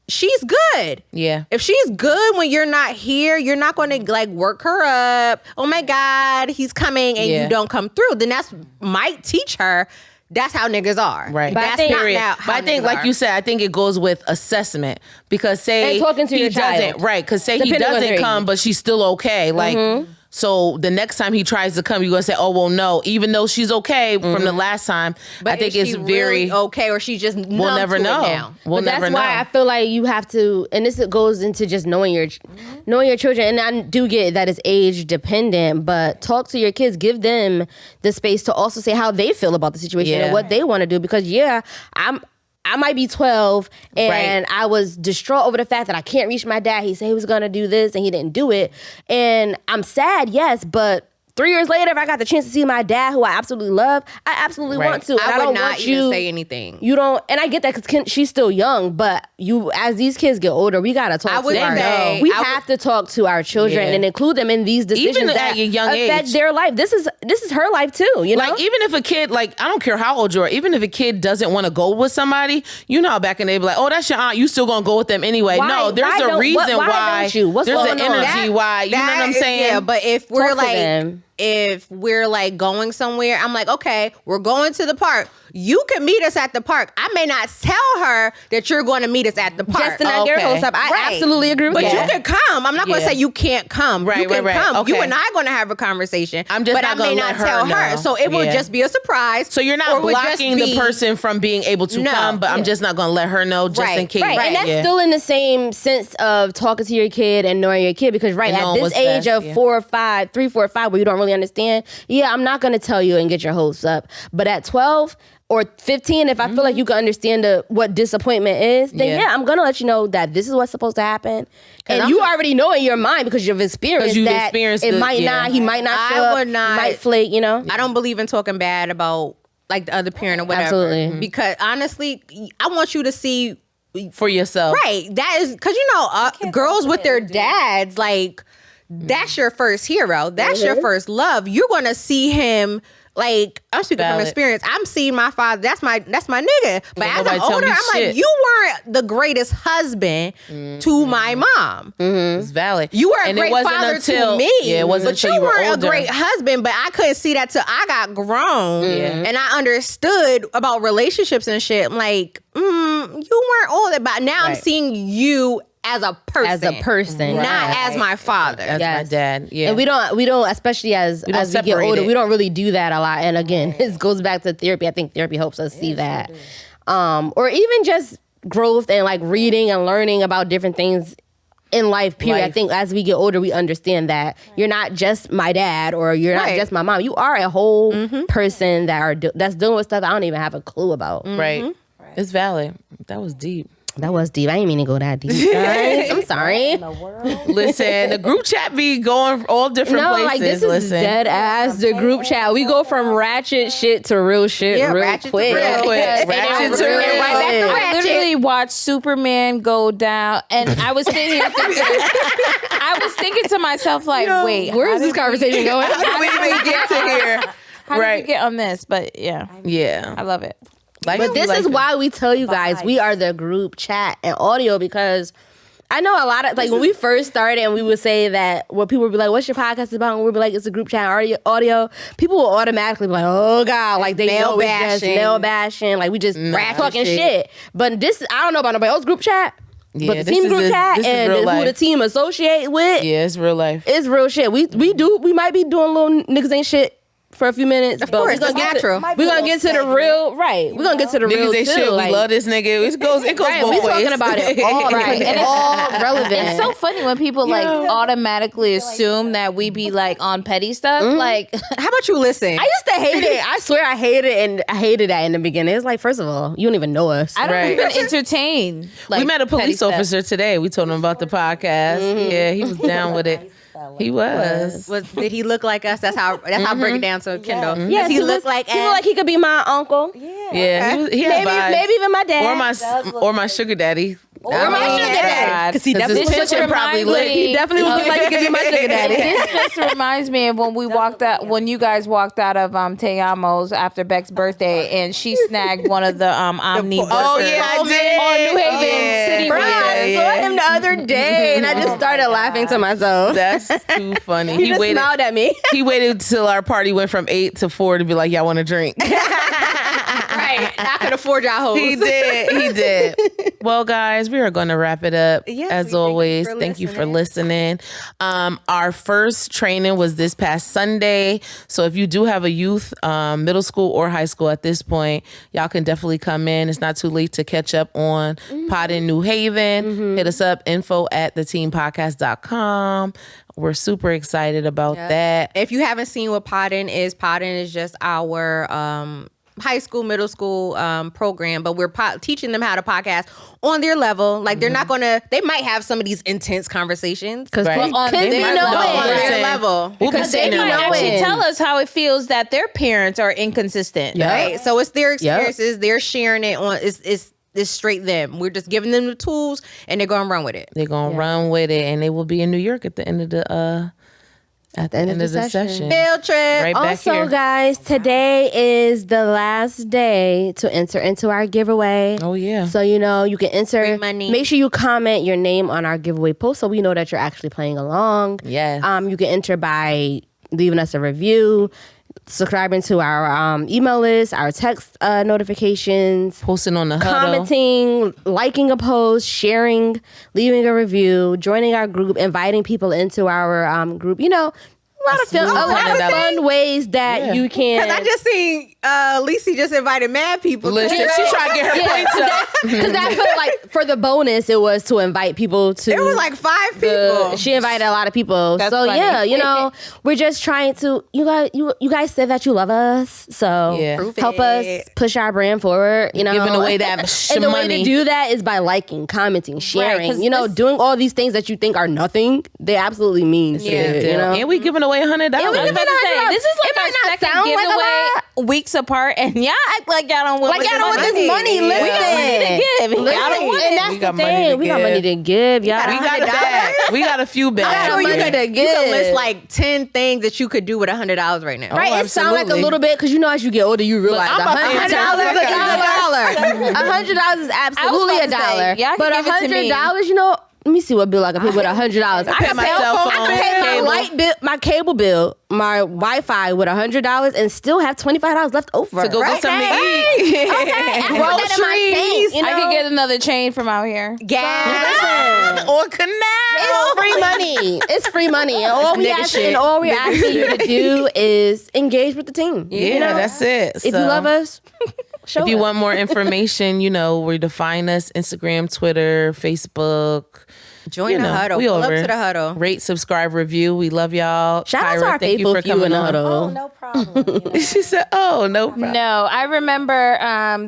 she's good. Yeah. If she's good when you're not here, you're not going to like work her up. Oh my God, he's coming and Yeah. you don't come through. Then that's might teach her that's how niggas are. Right. But that's not Period. now But how I think, niggas like are. you said, I think it goes with assessment, because say And talking to he your doesn't, child. right? Because say he Depending on their doesn't come, age. but she's still okay. Like, so the next time he tries to come, you're gonna say, "Oh well, no." Even though she's okay from the last time, But I think is it's she very. really okay, or she just We'll never know. We'll But that's never know. why I feel like you have to, and this goes into just knowing your children. And I do get that it's age dependent, but talk to your kids, give them the space to also say how they feel about the situation Yeah. and what they want to do. Because I might be 12 and Right. I was distraught over the fact that I can't reach my dad. He said he was going to do this and he didn't do it. And I'm sad, yes, but 3 years later, if I got the chance to see my dad, who I absolutely love, I absolutely Right. want to. And I would don't not want even you say anything. You don't, and I get that because she's still young, but as these kids get older, we gotta talk I would to our say- we I would- have to talk to our children Yeah. and include them in these decisions Even that at a young affect age. their life. This is her life too, you know? Like, even if a kid, like, I don't care how old you are, even if a kid doesn't want to go with somebody, you know how back in the day, be like, "Oh, that's your aunt, you still gonna go with them anyway." Why- No, there's why a don't- reason why why. don't you? What's There's going an on? energy why. You know what I'm saying? Yeah, but if we're Talk to like, them. if we're like going somewhere, I'm like, okay, we're going to the park. You can meet us at the park. I may not tell her that you're going to meet us at the park. Just to not get her Okay. hopes up. I Right. absolutely agree with But that. you can come. I'm not going to Yeah. say you can't come. Right, you can right, right. come. Okay. You and I are going to have a conversation. I'm just but not I may gonna not let her tell her. know. So it will Yeah. just be a surprise. So you're or not would just blocking the be- person from being able to No. come, but I'm just not gonna let her know just Right. in case. Right, and that's Yeah. still in the same sense of talking to your kid and knowing your kid, because And at knowing this what's age best, of yeah. 4 or 5, 3, 4, 5, where you don't really understand, yeah, I'm not gonna tell you and get your hopes up. But at 12 or 15, if I feel like you can understand what disappointment is, then Yeah. yeah, I'm gonna let you know that this is what's supposed to happen. And I'm you not- already know in your mind because you've experienced you've that experienced it the- might yeah. not, he might not I show up, would he not- might flake, you know? I don't believe in talking bad about like the other parent or whatever. Absolutely. Because honestly, I want you to see. For yourself. Right. That is because girls with their dads, like that's your first hero. That's your first love. You're gonna see him. Like, I'm speaking from Valid. experience. I'm seeing my father. That's my nigga. But Ain't as nobody I'm tell older, me I'm shit. like, you weren't the greatest husband to my mom. It's valid. You were a And it great wasn't father until, to me. Yeah, it wasn't but until you you were weren't older. a great husband. But I couldn't see that till I got grown and I understood about relationships and shit. I'm like, you weren't all that. But now I'm Right. seeing you as a person, As a person. not Right. as my father. That's Yes. my dad. Yeah. And we don't, especially as we don't get separate older, it. we don't really do that a lot. And again, this goes back to therapy. I think therapy helps us see that. Or even just growth and like reading and learning about different things in life, period. I Life. think as we get older, we understand you're not just my dad or you're not Right. just my mom. You are a whole person that's dealing with stuff I don't even have a clue about. Right. It's valid. That was deep. That was deep. I didn't mean to go that deep, guys. I'm sorry. In the world. Listen, the group chat be going all different places. Like this is Listen. dead ass the group chat. We go from ratchet shit to real shit real ratchet to quick. real quick. Ratchet to real. Right back to I ratchet. literally watched Superman go down, and I was sitting here thinking to myself, like, wait, Where is this conversation going? How did we even get to here? how did Right. we get on this? But yeah, Yeah. I love it. Like, But this is why we tell you guys we are the group chat and audio, because I know a lot of, like, when we first started and we would say that, what people would be like, what's your podcast about? And we'd be like, it's a group chat audio. People will automatically be like, oh God, like they Nail know it's just bashing. nail bashing. Like we just talking shit. shit. But this, I don't know about nobody else group chat. Yeah, But the this team is group this- chat this is and real who the life. team associate with, Yeah, it's real life. it's real shit. We might be doing little niggas ain't shit for a few minutes. Of course, that's natural. We're gonna get to the real, right. We're gonna get to the real Niggas say too. shit. Like, We love this nigga. It goes right, both we ways. talking about it all, right? And it's all relevant. It's so funny when people like automatically assume that we be like on petty stuff. Like, How about you listen? I used to hate it. I swear I hated it, and I hated that in the beginning. It's like, first of all, you don't even know us. I don't Right. even entertain. Like, We met a petty police stuff. officer today. We told him about the podcast. Yeah, he was down with it. He was. Did he look like us? That's how I break it down to Kendall. Yes, Does he look like he look like he could be my uncle. Yeah, he had vibes. Maybe even my dad. or my sugar daddy. Or my sugar daddy. Because he His definitely This just picture probably reminds lit. me- he definitely would look like he could be my sugar daddy. This just reminds me of when we walked out, when you guys walked out of Te Amo's after Beck's birthday, and she snagged one of the Omni. Oh yeah, I did. On New Haven City Bro, Road. I saw him the other day, and I just started laughing to myself. That's too funny. He just smiled at me. He waited till our party went from 8 to 4 to be like, y'all want a drink? right. I could afford y'all hoes. He did. Well, guys, we are going to wrap it up. Yes, As we thank you always, for thank you for listening. Our first training was this past Sunday. So if you do have a youth, middle school or high school at this point, y'all can definitely come in. It's not too late to catch up on Pod in New Haven. Hit us up, info@theteampodcast.com. We're super excited about that. If you haven't seen what Poddin is just our high school, middle school program, but we're teaching them how to podcast on their level. Like they're not gonna, they might have some of these intense conversations. Because Right. on kids their be level. knowing. On their Listen, level. We'll be Because they sitting might there like, actually knowing. tell us how it feels that their parents are inconsistent. Yeah. Right. So it's their experiences. They're sharing it on, it's straight them. We're just giving them the tools and they're gonna run with it. they're going to run with it, and they will be in New York at the end of the end of the session. Field trip. Right back Also, here. guys, today is the last day to enter into our giveaway. Oh, yeah. So, you know, you can enter. Free money. Make sure you comment your name on our giveaway post so we know that you're actually playing along. Yes. You can enter by leaving us a review, subscribing to our email list, our text notifications, Posting on the huddle. commenting, liking a post, sharing, leaving a review, joining our group, inviting people into our group. You know, a lot of fun ways that you can. Because I just seen Lacey just invited mad people. Listen, she trying to get her points up. Because that felt like for the bonus, it was to invite people to. There was like 5 people. She invited a lot of people. That's so funny. yeah, you know, we're just trying to. You guys said that you love us, so Yeah. Proof help it. us push our brand forward. You know, Giving away that and the way money. to do that is by liking, commenting, sharing. 'cause you know, doing all these things that you think are nothing, they absolutely mean shit. You know, And we giving away $100. I was about to say, this is It like might our not second sound like a giveaway weeks apart, and y'all act like y'all don't want like y'all don't want this money. Listen, We got money to give. Y'all don't want and it. that's We the got money thing. to We got give. money to give, y'all. We got a bag. We got a few bags. got money Yeah. to You can give. list like 10 things that you could do with $100 right now. Right, Oh, it sounds like a absolutely. little bit because you know as you get older you realize I'm about to $100 is $1. $100 is absolutely about a to say, dollar, y'all can but give it to me. $100, you know. Let me see what bill I can pay with $100. I pay can my pay cell phone, I can pay my cable. light bill, my cable bill, my Wi-Fi with $100, and still have $25 left over To go get something to eat. Groceries, you know? I could get another chain from out here. Gas. Or canal. It's free money. It's free money. And all we nigga asking shit. you to do is engage with the team. Yeah, You know? that's it. If you love us, show If you us. want more information, you know, where to find us: Instagram, Twitter, Facebook, Join the huddle. We Pull up over. to the huddle. Rate, subscribe, review. We love y'all. Shout out to Kyra, our thank you faithful for few in coming the on. huddle. Oh, no problem. You know. She said, "Oh, no problem." No, I remember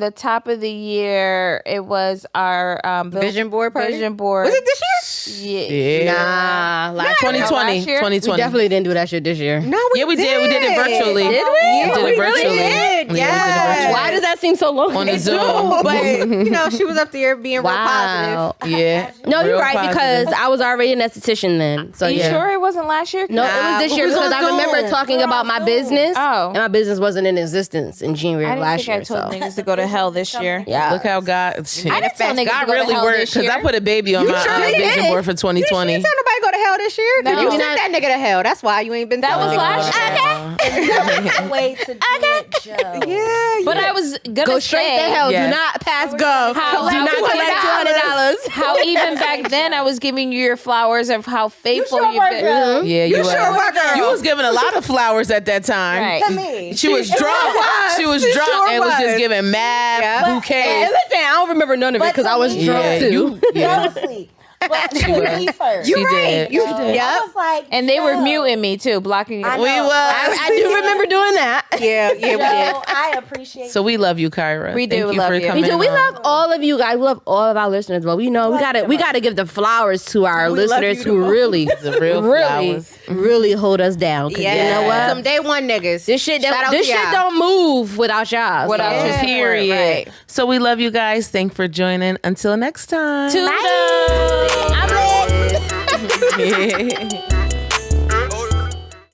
the top of the year. It was our Vision board party? Vision board. Was it this year? Yeah. Yeah. Nah, last 2020. Last year? 2020. We definitely didn't do that shit this year. No, Yeah, we did. We did it virtually. Did we? We did we it virtually. really did. Yeah, we did it Yes. virtually. Why does that seem so long? On the ago? Zoom. But she was up there being real Wow. positive. Yeah. No, you're Real right positive. because I was already an esthetician then. So Are you yeah. sure it wasn't last year? No, it was this we year was because on I remember Zoom. talking about my business. Oh. And my business wasn't in existence in January I of didn't last think year. I told So niggas to go to hell this year. yeah. Look how God. I didn't tell niggas to God go to really hell worked this because I year. put a baby on my sure did. vision board for 2020. You tell nobody go to hell this year? No. Did you We sent that nigga to hell? That's why you ain't been That telling was niggas. last year. That was the way to do it, Joe. Yeah, But I was gonna Go straight say to hell. Yes. Do not pass go. How- Do how- not collect $200. how even back then I was giving you your flowers of how faithful sure you've were, been. girl. Yeah, you sure were, girl. You was giving a lot of flowers at that time. Right. To me. She was drunk. She was She drunk sure and was was. just giving mad Yeah. And bouquets. listen, I don't remember none of it But because I was to me- drunk Yeah, too. you. Yeah. Fell asleep. But she me first. She did. You She did. did. Yep. I was like, And they were Joe, muting me too, blocking. I We know. was. I do remember doing that. Yeah, we did. Joe, I appreciate So we love you, Kyra. We do Thank you love for you. coming We do. We on. love all of you guys. We love all of our listeners. But we know we gotta give the flowers to our We love listeners you who the really, The real really, flowers. really hold us down. 'Cause Yeah. you know what? Some day one niggas. This shit, Shout out this to shit y'all. don't move without y'all. Without so. your support, Period. right. So we love you guys. Thanks for joining. Until next time. Toodles. I'm lit. Yeah.